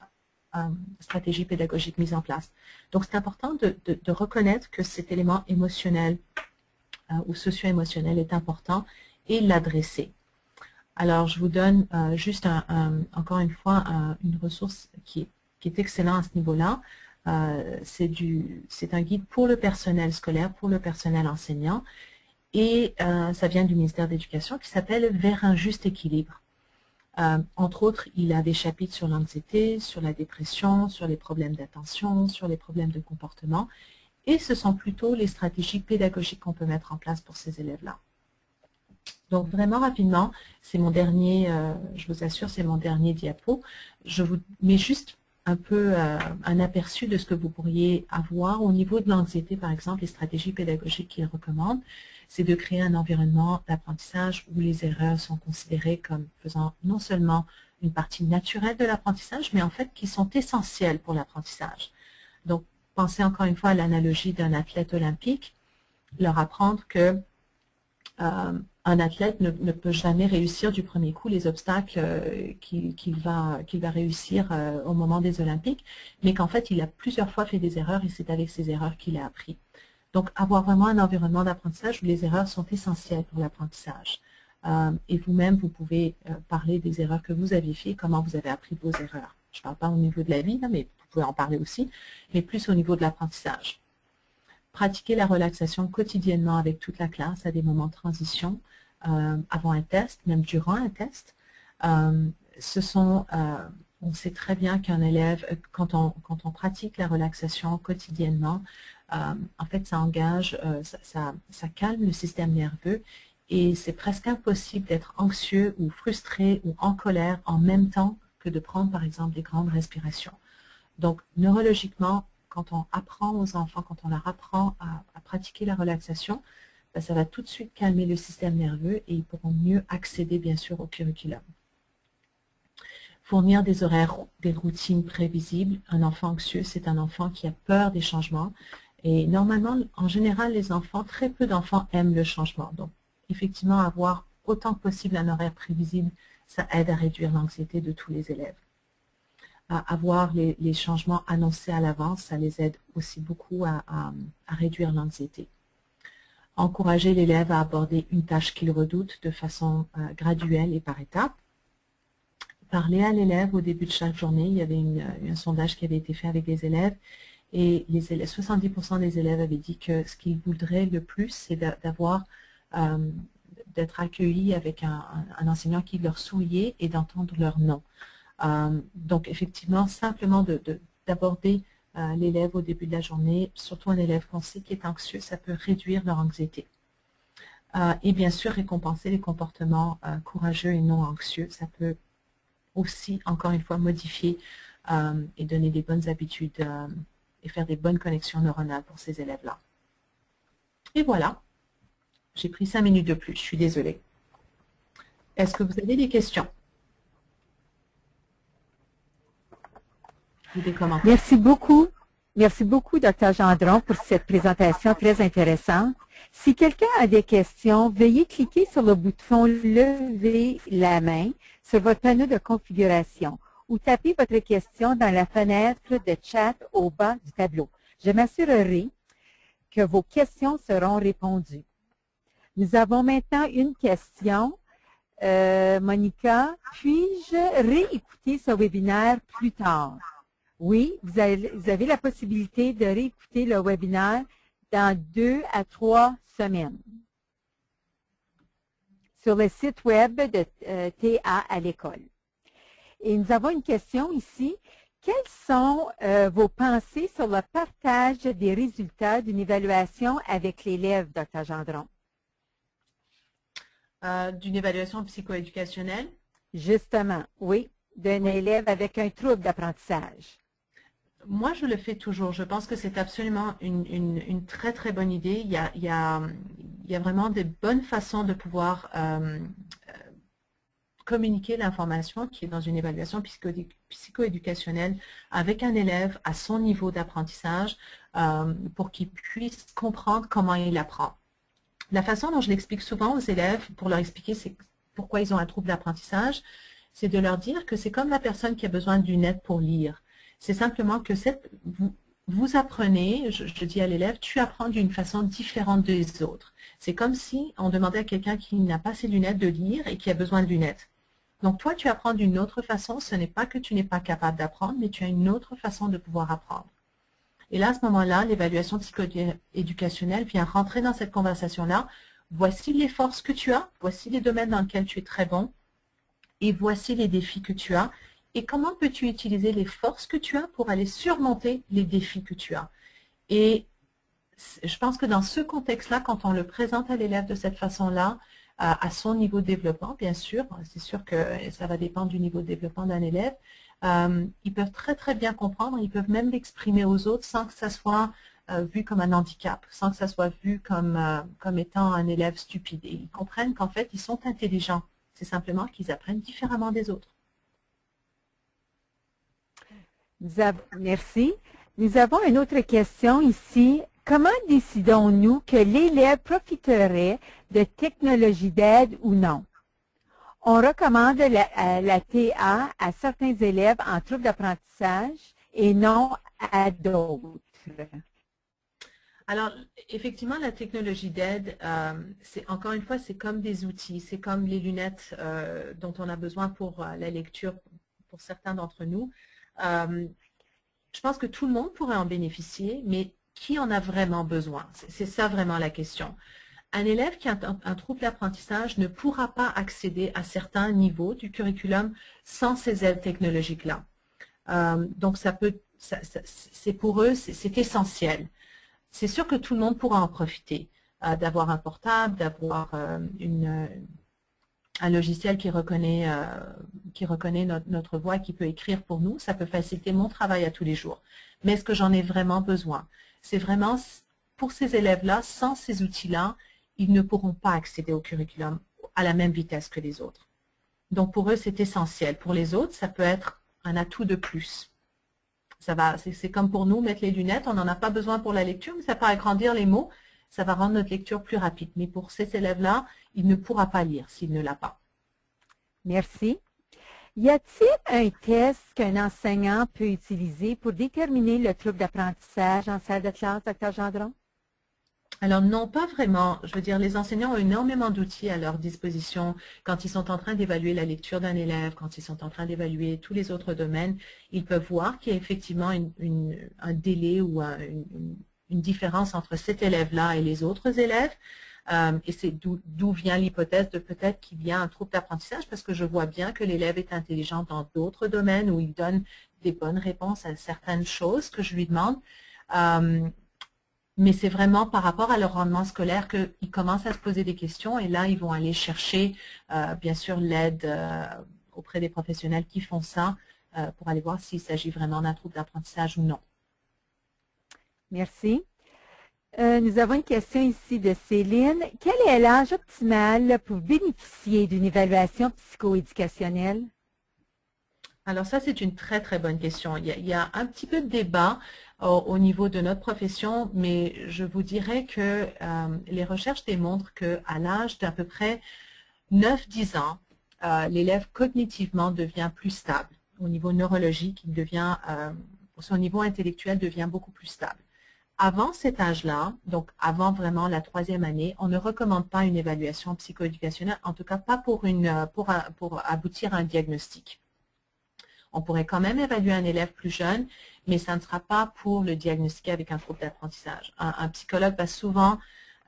stratégies pédagogiques mises en place. Donc, c'est important de reconnaître que cet élément émotionnel ou socio-émotionnel est important et l'adresser. Alors, je vous donne juste encore une fois une ressource qui est excellente à ce niveau-là. C'est un guide pour le personnel scolaire, pour le personnel enseignant, et ça vient du ministère de l'Éducation qui s'appelle « Vers un juste équilibre ». Entre autres, il a des chapitres sur l'anxiété, sur la dépression, sur les problèmes d'attention, sur les problèmes de comportement. Et ce sont plutôt les stratégies pédagogiques qu'on peut mettre en place pour ces élèves-là. Donc vraiment rapidement, c'est mon dernier, je vous assure, c'est mon dernier diapo. Je vous mets juste un peu un aperçu de ce que vous pourriez avoir au niveau de l'anxiété, par exemple, les stratégies pédagogiques qu'il recommande. C'est de créer un environnement d'apprentissage où les erreurs sont considérées comme faisant non seulement une partie naturelle de l'apprentissage, mais en fait qui sont essentielles pour l'apprentissage. Donc, pensez encore une fois à l'analogie d'un athlète olympique, leur apprendre que un athlète ne peut jamais réussir du premier coup les obstacles qu'il va réussir au moment des Olympiques, mais qu'en fait, il a plusieurs fois fait des erreurs et c'est avec ces erreurs qu'il a appris. Donc, avoir vraiment un environnement d'apprentissage où les erreurs sont essentielles pour l'apprentissage. Et vous-même, vous pouvez parler des erreurs que vous avez faites, comment vous avez appris vos erreurs. Je ne parle pas au niveau de la vie, là, mais vous pouvez en parler aussi, mais plus au niveau de l'apprentissage. Pratiquer la relaxation quotidiennement avec toute la classe à des moments de transition, avant un test, même durant un test. On sait très bien qu'un élève, quand on pratique la relaxation quotidiennement, en fait, ça engage, ça calme le système nerveux et c'est presque impossible d'être anxieux ou frustré ou en colère en même temps que de prendre, par exemple, des grandes respirations. Donc, neurologiquement, quand on apprend aux enfants, quand on leur apprend à pratiquer la relaxation, ben, ça va tout de suite calmer le système nerveux et ils pourront mieux accéder, bien sûr, au curriculum. Fournir des horaires, des routines prévisibles. Un enfant anxieux, c'est un enfant qui a peur des changements. Et normalement, en général, les enfants, très peu d'enfants aiment le changement. Donc, effectivement, avoir autant que possible un horaire prévisible, ça aide à réduire l'anxiété de tous les élèves. Avoir les changements annoncés à l'avance, ça les aide aussi beaucoup à réduire l'anxiété. Encourager l'élève à aborder une tâche qu'il redoute de façon graduelle et par étapes. Parler à l'élève au début de chaque journée. Il y avait un sondage qui avait été fait avec les élèves et 70% des élèves avaient dit que ce qu'ils voudraient le plus, c'est d'avoir d'être accueillis avec un enseignant qui leur souriait et d'entendre leur nom. Donc, effectivement, simplement d'aborder l'élève au début de la journée, surtout un élève qu'on sait qui est anxieux, ça peut réduire leur anxiété. Et bien sûr, récompenser les comportements courageux et non anxieux, ça peut aussi, encore une fois, modifier et donner des bonnes habitudes et faire des bonnes connexions neuronales pour ces élèves-là. Et voilà, j'ai pris 5 minutes de plus, je suis désolée. Est-ce que vous avez des questions? Ou des commentaires? Merci beaucoup. Merci beaucoup, Dr. Gendron, pour cette présentation très intéressante. Si quelqu'un a des questions, veuillez cliquer sur le bouton « Lever la main » sur votre panneau de configuration ou tapez votre question dans la fenêtre de chat au bas du tableau. Je m'assurerai que vos questions seront répondues. Nous avons maintenant une question. Monica, puis-je réécouter ce webinaire plus tard? Oui, vous avez la possibilité de réécouter le webinaire dans 2 à 3 semaines sur le site web de TA à l'école. Et nous avons une question ici. Quelles sont vos pensées sur le partage des résultats d'une évaluation avec l'élève, Dr. Gendron? D'une évaluation psychoéducationnelle? Justement, oui, d'un élève avec un trouble d'apprentissage. Moi, je le fais toujours. Je pense que c'est absolument une très, très bonne idée. Il y a vraiment des bonnes façons de pouvoir communiquer l'information qui est dans une évaluation psychoéducationnelle avec un élève à son niveau d'apprentissage pour qu'il puisse comprendre comment il apprend. La façon dont je l'explique souvent aux élèves, pour leur expliquer pourquoi ils ont un trouble d'apprentissage, c'est de leur dire que c'est comme la personne qui a besoin d'une aide pour lire. C'est simplement que vous apprenez, je dis à l'élève, tu apprends d'une façon différente des autres. C'est comme si on demandait à quelqu'un qui n'a pas ses lunettes de lire et qui a besoin de lunettes. Donc toi, tu apprends d'une autre façon. Ce n'est pas que tu n'es pas capable d'apprendre, mais tu as une autre façon de pouvoir apprendre. Et là, à ce moment-là, l'évaluation psychoéducationnelle vient rentrer dans cette conversation-là. Voici les forces que tu as, voici les domaines dans lesquels tu es très bon, et voici les défis que tu as. Et comment peux-tu utiliser les forces que tu as pour aller surmonter les défis que tu as? Et je pense que dans ce contexte-là, quand on le présente à l'élève de cette façon-là, à son niveau de développement, bien sûr, c'est sûr que ça va dépendre du niveau de développement d'un élève, ils peuvent très très bien comprendre, ils peuvent même l'exprimer aux autres sans que ça soit vu comme un handicap, sans que ça soit vu comme étant un élève stupide. Et ils comprennent qu'en fait, ils sont intelligents. C'est simplement qu'ils apprennent différemment des autres. Merci. Nous avons une autre question ici. Comment décidons-nous que l'élève profiterait de technologies d'aide ou non? On recommande la TA à certains élèves en trouble d'apprentissage et non à d'autres. Alors, effectivement, la technologie d'aide, encore une fois, c'est comme des outils. C'est comme les lunettes dont on a besoin pour la lecture pour certains d'entre nous. Je pense que tout le monde pourrait en bénéficier, mais qui en a vraiment besoin? C'est ça vraiment la question. Un élève qui a un trouble d'apprentissage ne pourra pas accéder à certains niveaux du curriculum sans ces aides technologiques-là. Donc, c'est pour eux, c'est essentiel. C'est sûr que tout le monde pourra en profiter, d'avoir un portable, d'avoir un logiciel qui reconnaît notre voix, qui peut écrire pour nous. Ça peut faciliter mon travail à tous les jours. Mais est-ce que j'en ai vraiment besoin? C'est vraiment, pour ces élèves-là, sans ces outils-là, ils ne pourront pas accéder au curriculum à la même vitesse que les autres. Donc, pour eux, c'est essentiel. Pour les autres, ça peut être un atout de plus. C'est comme pour nous, mettre les lunettes, on n'en a pas besoin pour la lecture, mais ça peut agrandir les mots, ça va rendre notre lecture plus rapide. Mais pour ces élèves-là, il ne pourra pas lire s'il ne l'a pas. Merci. Y a-t-il un test qu'un enseignant peut utiliser pour déterminer le trouble d'apprentissage en salle de classe, Dr. Gendron? Alors non, pas vraiment. Je veux dire, les enseignants ont énormément d'outils à leur disposition quand ils sont en train d'évaluer la lecture d'un élève, quand ils sont en train d'évaluer tous les autres domaines. Ils peuvent voir qu'il y a effectivement un délai ou une différence entre cet élève-là et les autres élèves. Et c'est d'où vient l'hypothèse de peut-être qu'il y a un trouble d'apprentissage, parce que je vois bien que l'élève est intelligent dans d'autres domaines où il donne des bonnes réponses à certaines choses que je lui demande. Mais c'est vraiment par rapport à leur rendement scolaire qu'ils commencent à se poser des questions et là, ils vont aller chercher, bien sûr, l'aide auprès des professionnels qui font ça pour aller voir s'il s'agit vraiment d'un trouble d'apprentissage ou non. Merci. Nous avons une question ici de Céline. Quel est l'âge optimal pour bénéficier d'une évaluation psychoéducationnelle? Alors ça, c'est une très, très bonne question. Il y a un petit peu de débat au niveau de notre profession, mais je vous dirais que les recherches démontrent qu'à l'âge d'à peu près 9-10 ans, l'élève cognitivement devient plus stable. Au niveau neurologique, son niveau intellectuel devient beaucoup plus stable. Avant cet âge-là, donc avant vraiment la 3e année, on ne recommande pas une évaluation psychoéducationnelle, en tout cas pas pour aboutir à un diagnostic. On pourrait quand même évaluer un élève plus jeune, mais ça ne sera pas pour le diagnostiquer avec un trouble d'apprentissage. Un psychologue va souvent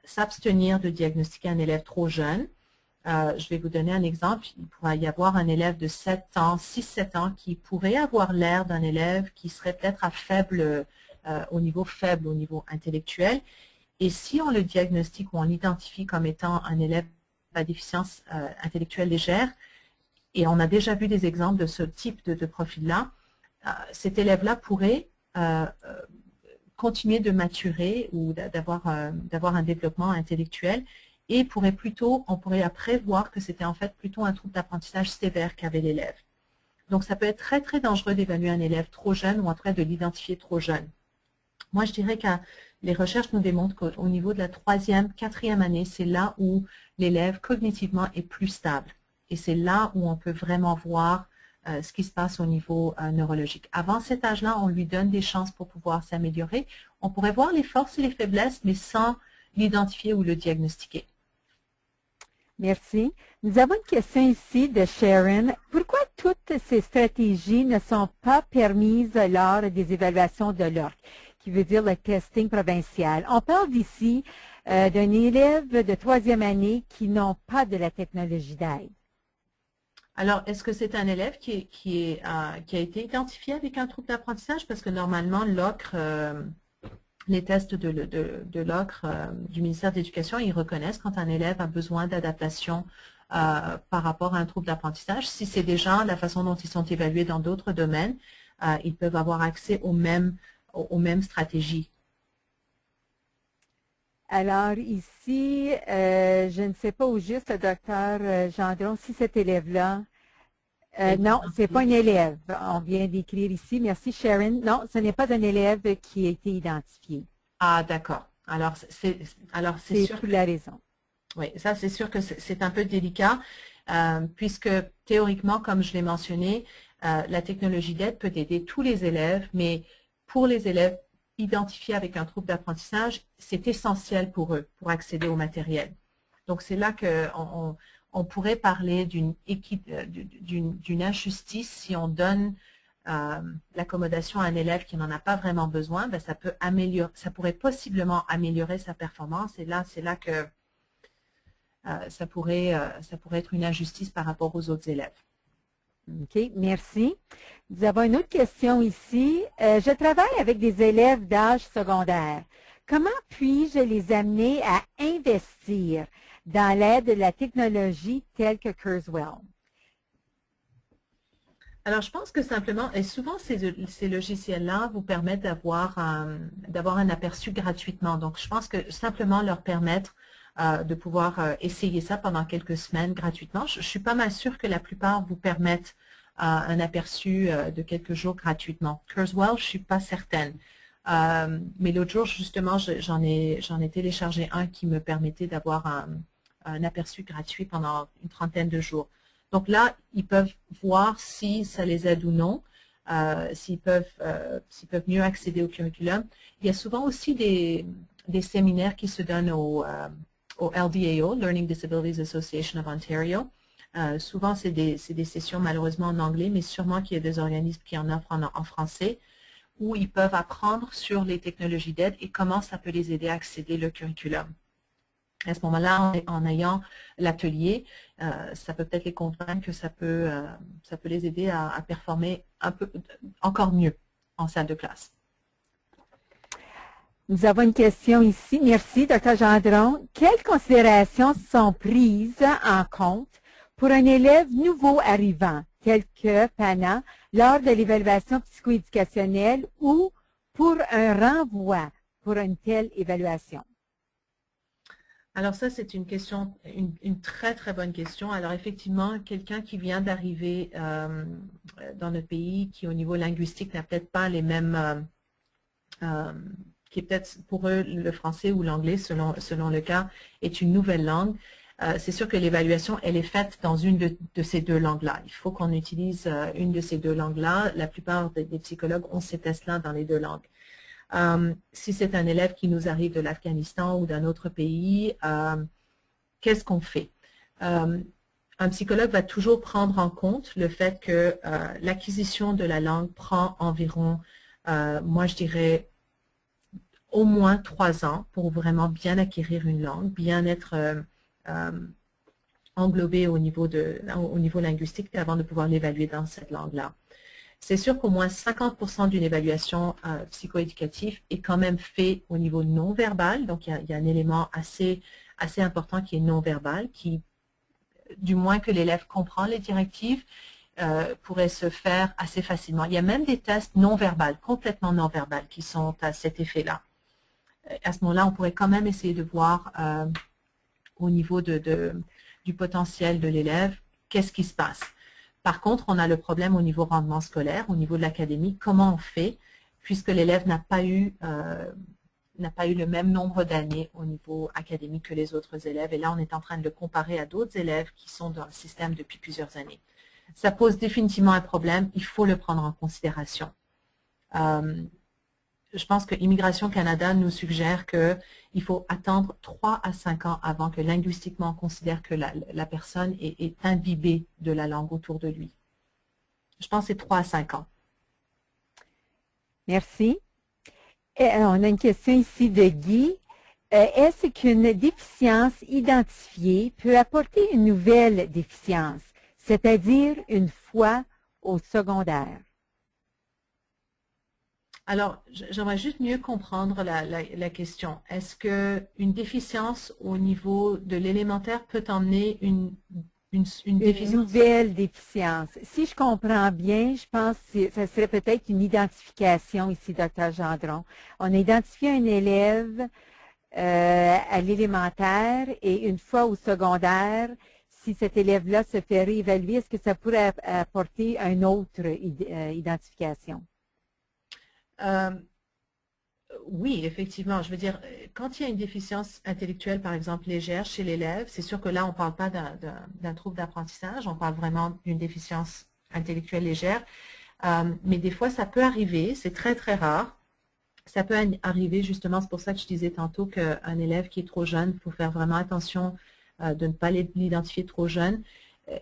s'abstenir de diagnostiquer un élève trop jeune. Je vais vous donner un exemple. Il pourrait y avoir un élève de 7 ans, 6-7 ans qui pourrait avoir l'air d'un élève qui serait peut-être au niveau intellectuel. Et si on le diagnostique ou on l'identifie comme étant un élève à déficience intellectuelle légère, et on a déjà vu des exemples de ce type de profil-là, cet élève-là pourrait continuer de maturer ou d'avoir un développement intellectuel et on pourrait après voir que c'était en fait plutôt un trouble d'apprentissage sévère qu'avait l'élève. Donc ça peut être très très dangereux d'évaluer un élève trop jeune ou en tout cas de l'identifier trop jeune. Moi je dirais que les recherches nous démontrent qu'au niveau de la 3e, 4e année, c'est là où l'élève cognitivement est plus stable. Et c'est là où on peut vraiment voir ce qui se passe au niveau neurologique. Avant cet âge-là, on lui donne des chances pour pouvoir s'améliorer. On pourrait voir les forces et les faiblesses, mais sans l'identifier ou le diagnostiquer. Merci. Nous avons une question ici de Sharon. Pourquoi toutes ces stratégies ne sont pas permises lors des évaluations de l'ORC, qui veut dire le testing provincial? On parle ici d'un élève de 3e année qui n'ont pas de la technologie d'aide. Alors, est-ce que c'est un élève qui a été identifié avec un trouble d'apprentissage? Parce que normalement, l'OCRE, les tests de l'OCRE du ministère de l'Éducation, ils reconnaissent quand un élève a besoin d'adaptation par rapport à un trouble d'apprentissage. Si c'est déjà la façon dont ils sont évalués dans d'autres domaines, ils peuvent avoir accès aux mêmes stratégies. Alors ici, je ne sais pas au juste, docteur Gendron, si cet élève-là, non, ce n'est pas un élève, on vient d'écrire ici, merci Sharon, non, ce n'est pas un élève qui a été identifié. Ah d'accord, alors c'est sûr. C'est la raison. Oui, ça c'est sûr que c'est un peu délicat, puisque théoriquement, comme je l'ai mentionné, la technologie d'aide peut aider tous les élèves, mais pour les élèves identifiés avec un trouble d'apprentissage, c'est essentiel pour eux, pour accéder au matériel. Donc c'est là qu'on pourrait parler d'une injustice si on donne l'accommodation à un élève qui n'en a pas vraiment besoin, ben, ça pourrait possiblement améliorer sa performance. Et là, c'est là que ça pourrait être une injustice par rapport aux autres élèves. OK, merci. Nous avons une autre question ici. Je travaille avec des élèves d'âge secondaire. Comment puis-je les amener à investir dans l'aide de la technologie telle que Kurzweil? Alors, je pense que simplement, et souvent ces logiciels-là vous permettent d'avoir un aperçu gratuitement. Donc, je pense que simplement leur permettre de pouvoir essayer ça pendant quelques semaines gratuitement. Je suis pas mal sûre que la plupart vous permettent un aperçu de quelques jours gratuitement. Kurzweil, je suis pas certaine. Mais l'autre jour, justement, j'en ai téléchargé un qui me permettait d'avoir un aperçu gratuit pendant une trentaine de jours. Donc là, ils peuvent voir si ça les aide ou non, s'ils peuvent mieux accéder au curriculum. Il y a souvent aussi des séminaires qui se donnent au LDAO, Learning Disabilities Association of Ontario. Souvent, c'est des sessions malheureusement en anglais, mais sûrement qu'il y a des organismes qui en offrent en français, où ils peuvent apprendre sur les technologies d'aide et comment ça peut les aider à accéder au curriculum. À ce moment-là, en ayant l'atelier, ça peut peut-être les convaincre que ça peut les aider à performer un peu encore mieux en salle de classe. Nous avons une question ici. Merci, Dr. Gendron. Quelles considérations sont prises en compte pour un élève nouveau arrivant, tel que PANA, lors de l'évaluation psychoéducationnelle ou pour un renvoi pour une telle évaluation? Alors ça, c'est une question, une très très bonne question. Alors effectivement, quelqu'un qui vient d'arriver dans notre pays, qui au niveau linguistique n'a peut-être pas les mêmes, qui est peut-être pour eux le français ou l'anglais, selon le cas, est une nouvelle langue. C'est sûr que l'évaluation, elle est faite dans une de ces deux langues-là. Il faut qu'on utilise une de ces deux langues-là. La plupart des psychologues ont ces tests-là dans les deux langues. Si c'est un élève qui nous arrive de l'Afghanistan ou d'un autre pays, qu'est-ce qu'on fait? Un psychologue va toujours prendre en compte le fait que l'acquisition de la langue prend environ, moi je dirais, au moins 3 ans pour vraiment bien acquérir une langue, bien être englobé au niveau linguistique avant de pouvoir l'évaluer dans cette langue-là. C'est sûr qu'au moins 50% d'une évaluation psychoéducative est quand même fait au niveau non-verbal. Donc, il y a un élément assez important qui est non-verbal, qui, du moins que l'élève comprend les directives, pourrait se faire assez facilement. Il y a même des tests non-verbales, complètement non-verbales, qui sont à cet effet-là. À ce moment-là, on pourrait quand même essayer de voir au niveau du potentiel de l'élève, qu'est-ce qui se passe. Par contre, on a le problème au niveau rendement scolaire, au niveau de l'académie. Comment on fait, puisque l'élève n'a pas eu le même nombre d'années au niveau académique que les autres élèves. Et là, on est en train de le comparer à d'autres élèves qui sont dans le système depuis plusieurs années. Ça pose définitivement un problème. Il faut le prendre en considération. Je pense que Immigration Canada nous suggère qu'il faut attendre 3 à 5 ans avant que linguistiquement on considère que la personne est imbibée de la langue autour de lui. Je pense que c'est 3 à 5 ans. Merci. Et on a une question ici de Guy. Est-ce qu'une déficience identifiée peut apporter une nouvelle déficience, c'est-à-dire une fois au secondaire? Alors, j'aimerais juste mieux comprendre la question. Est-ce qu'une déficience au niveau de l'élémentaire peut emmener une déficience? Une nouvelle déficience. Si je comprends bien, je pense que ça serait peut-être une identification ici, Dr. Gendron. On a identifié un élève à l'élémentaire et une fois au secondaire, si cet élève-là se fait réévaluer, est-ce que ça pourrait apporter une autre identification? Oui, effectivement. Je veux dire, quand il y a une déficience intellectuelle, par exemple, légère chez l'élève, c'est sûr que là, on ne parle pas d'un trouble d'apprentissage, on parle vraiment d'une déficience intellectuelle légère. Mais des fois, ça peut arriver, c'est très, très rare. Ça peut arriver, justement, c'est pour ça que je disais tantôt qu'un élève qui est trop jeune, il faut faire vraiment attention de ne pas l'identifier trop jeune.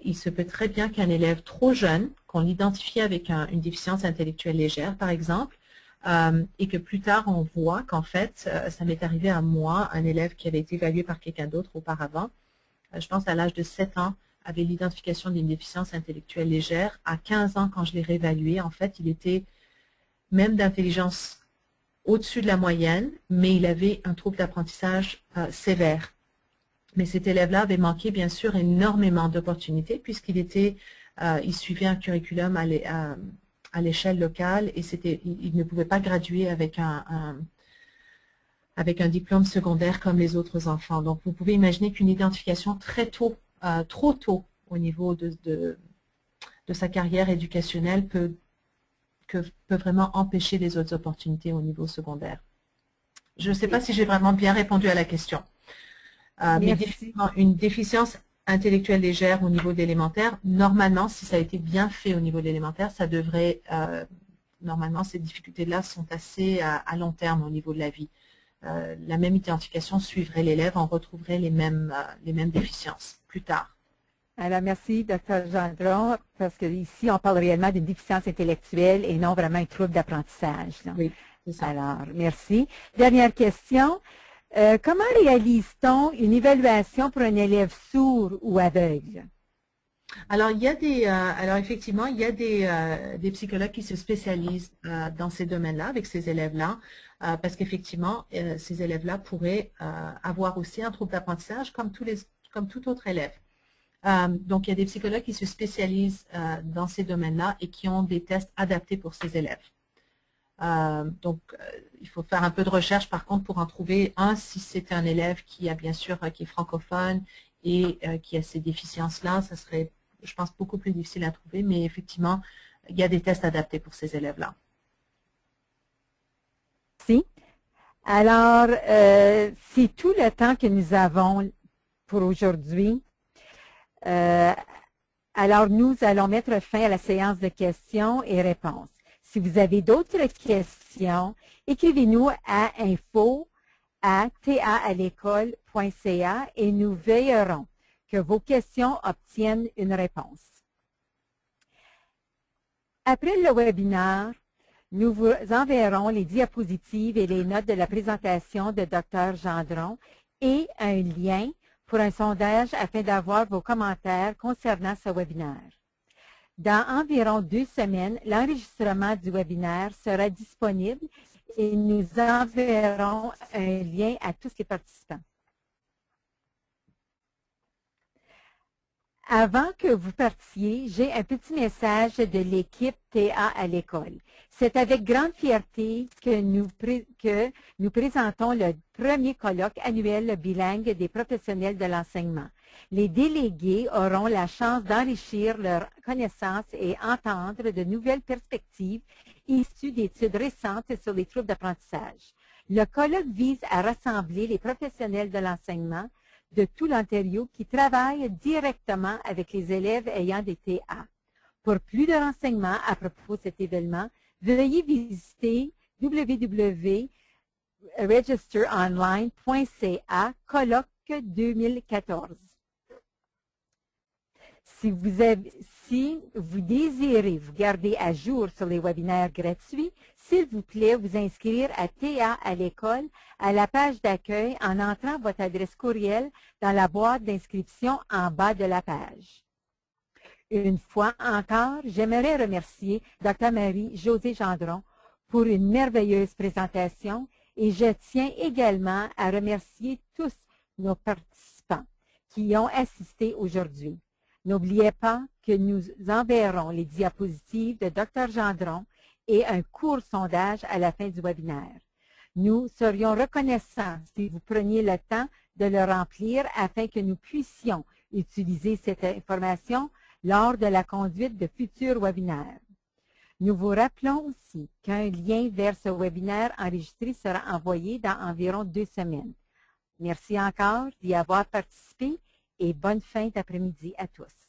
Il se peut très bien qu'un élève trop jeune, qu'on l'identifie avec une déficience intellectuelle légère, par exemple, et que plus tard, on voit qu'en fait, ça m'est arrivé à moi, un élève qui avait été évalué par quelqu'un d'autre auparavant, je pense à l'âge de 7 ans, avait l'identification d'une déficience intellectuelle légère. À 15 ans, quand je l'ai réévalué, en fait, il était même d'intelligence au-dessus de la moyenne, mais il avait un trouble d'apprentissage sévère. Mais cet élève-là avait manqué, bien sûr, énormément d'opportunités puisqu'il il suivait un curriculum à l'échelle locale et il ne pouvait pas graduer avec un diplôme secondaire comme les autres enfants. Donc, vous pouvez imaginer qu'une identification très tôt, trop tôt au niveau de sa carrière éducationnelle peut vraiment empêcher les autres opportunités au niveau secondaire. Je ne sais pas si j'ai vraiment bien répondu à la question. Mais une déficience intellectuelle légère au niveau de l'élémentaire, normalement, si ça a été bien fait au niveau de l'élémentaire, ça devrait, normalement, ces difficultés-là sont assez à long terme au niveau de la vie. La même identification suivrait l'élève, on retrouverait les mêmes déficiences plus tard. Alors, merci, Dr. Gendron, parce qu'ici, on parle réellement d'une déficience intellectuelle et non vraiment un trouble d'apprentissage. Oui, c'est ça. Alors, merci. Dernière question. Comment réalise-t-on une évaluation pour un élève sourd ou aveugle? Alors, alors effectivement, il y a des psychologues qui se spécialisent dans ces domaines-là, avec ces élèves-là, parce qu'effectivement, ces élèves-là pourraient avoir aussi un trouble d'apprentissage comme tout autre élève. Donc, il y a des psychologues qui se spécialisent dans ces domaines-là et qui ont des tests adaptés pour ces élèves. Donc, il faut faire un peu de recherche, par contre, pour en trouver un, si c'est un élève qui a bien sûr, qui est francophone et qui a ces déficiences-là, ça serait, je pense, beaucoup plus difficile à trouver, mais effectivement, il y a des tests adaptés pour ces élèves-là. Merci. Alors, c'est tout le temps que nous avons pour aujourd'hui. Alors, nous allons mettre fin à la séance de questions et réponses. Si vous avez d'autres questions, écrivez-nous à info@ta-alecole.ca et nous veillerons que vos questions obtiennent une réponse. Après le webinaire, nous vous enverrons les diapositives et les notes de la présentation de Dr. Gendron et un lien pour un sondage afin d'avoir vos commentaires concernant ce webinaire. Dans environ 2 semaines, l'enregistrement du webinaire sera disponible et nous enverrons un lien à tous les participants. Avant que vous partiez, j'ai un petit message de l'équipe TA à l'école. C'est avec grande fierté que nous présentons le premier colloque annuel bilingue des professionnels de l'enseignement. Les délégués auront la chance d'enrichir leurs connaissances et entendre de nouvelles perspectives issues d'études récentes sur les troubles d'apprentissage. Le colloque vise à rassembler les professionnels de l'enseignement de tout l'Ontario qui travaillent directement avec les élèves ayant des TA. Pour plus de renseignements à propos de cet événement, veuillez visiter www.registeronline.ca colloque 2014. Si vous désirez vous garder à jour sur les webinaires gratuits, s'il vous plaît, vous inscrire à TA à l'école à la page d'accueil en entrant votre adresse courriel dans la boîte d'inscription en bas de la page. Une fois encore, j'aimerais remercier Dr. Marie-Josée Gendron pour une merveilleuse présentation et je tiens également à remercier tous nos participants qui ont assisté aujourd'hui. N'oubliez pas que nous enverrons les diapositives de Dr. Gendron et un court sondage à la fin du webinaire. Nous serions reconnaissants si vous preniez le temps de le remplir afin que nous puissions utiliser cette information lors de la conduite de futurs webinaires. Nous vous rappelons aussi qu'un lien vers ce webinaire enregistré sera envoyé dans environ 2 semaines. Merci encore d'y avoir participé et bonne fin d'après-midi à tous.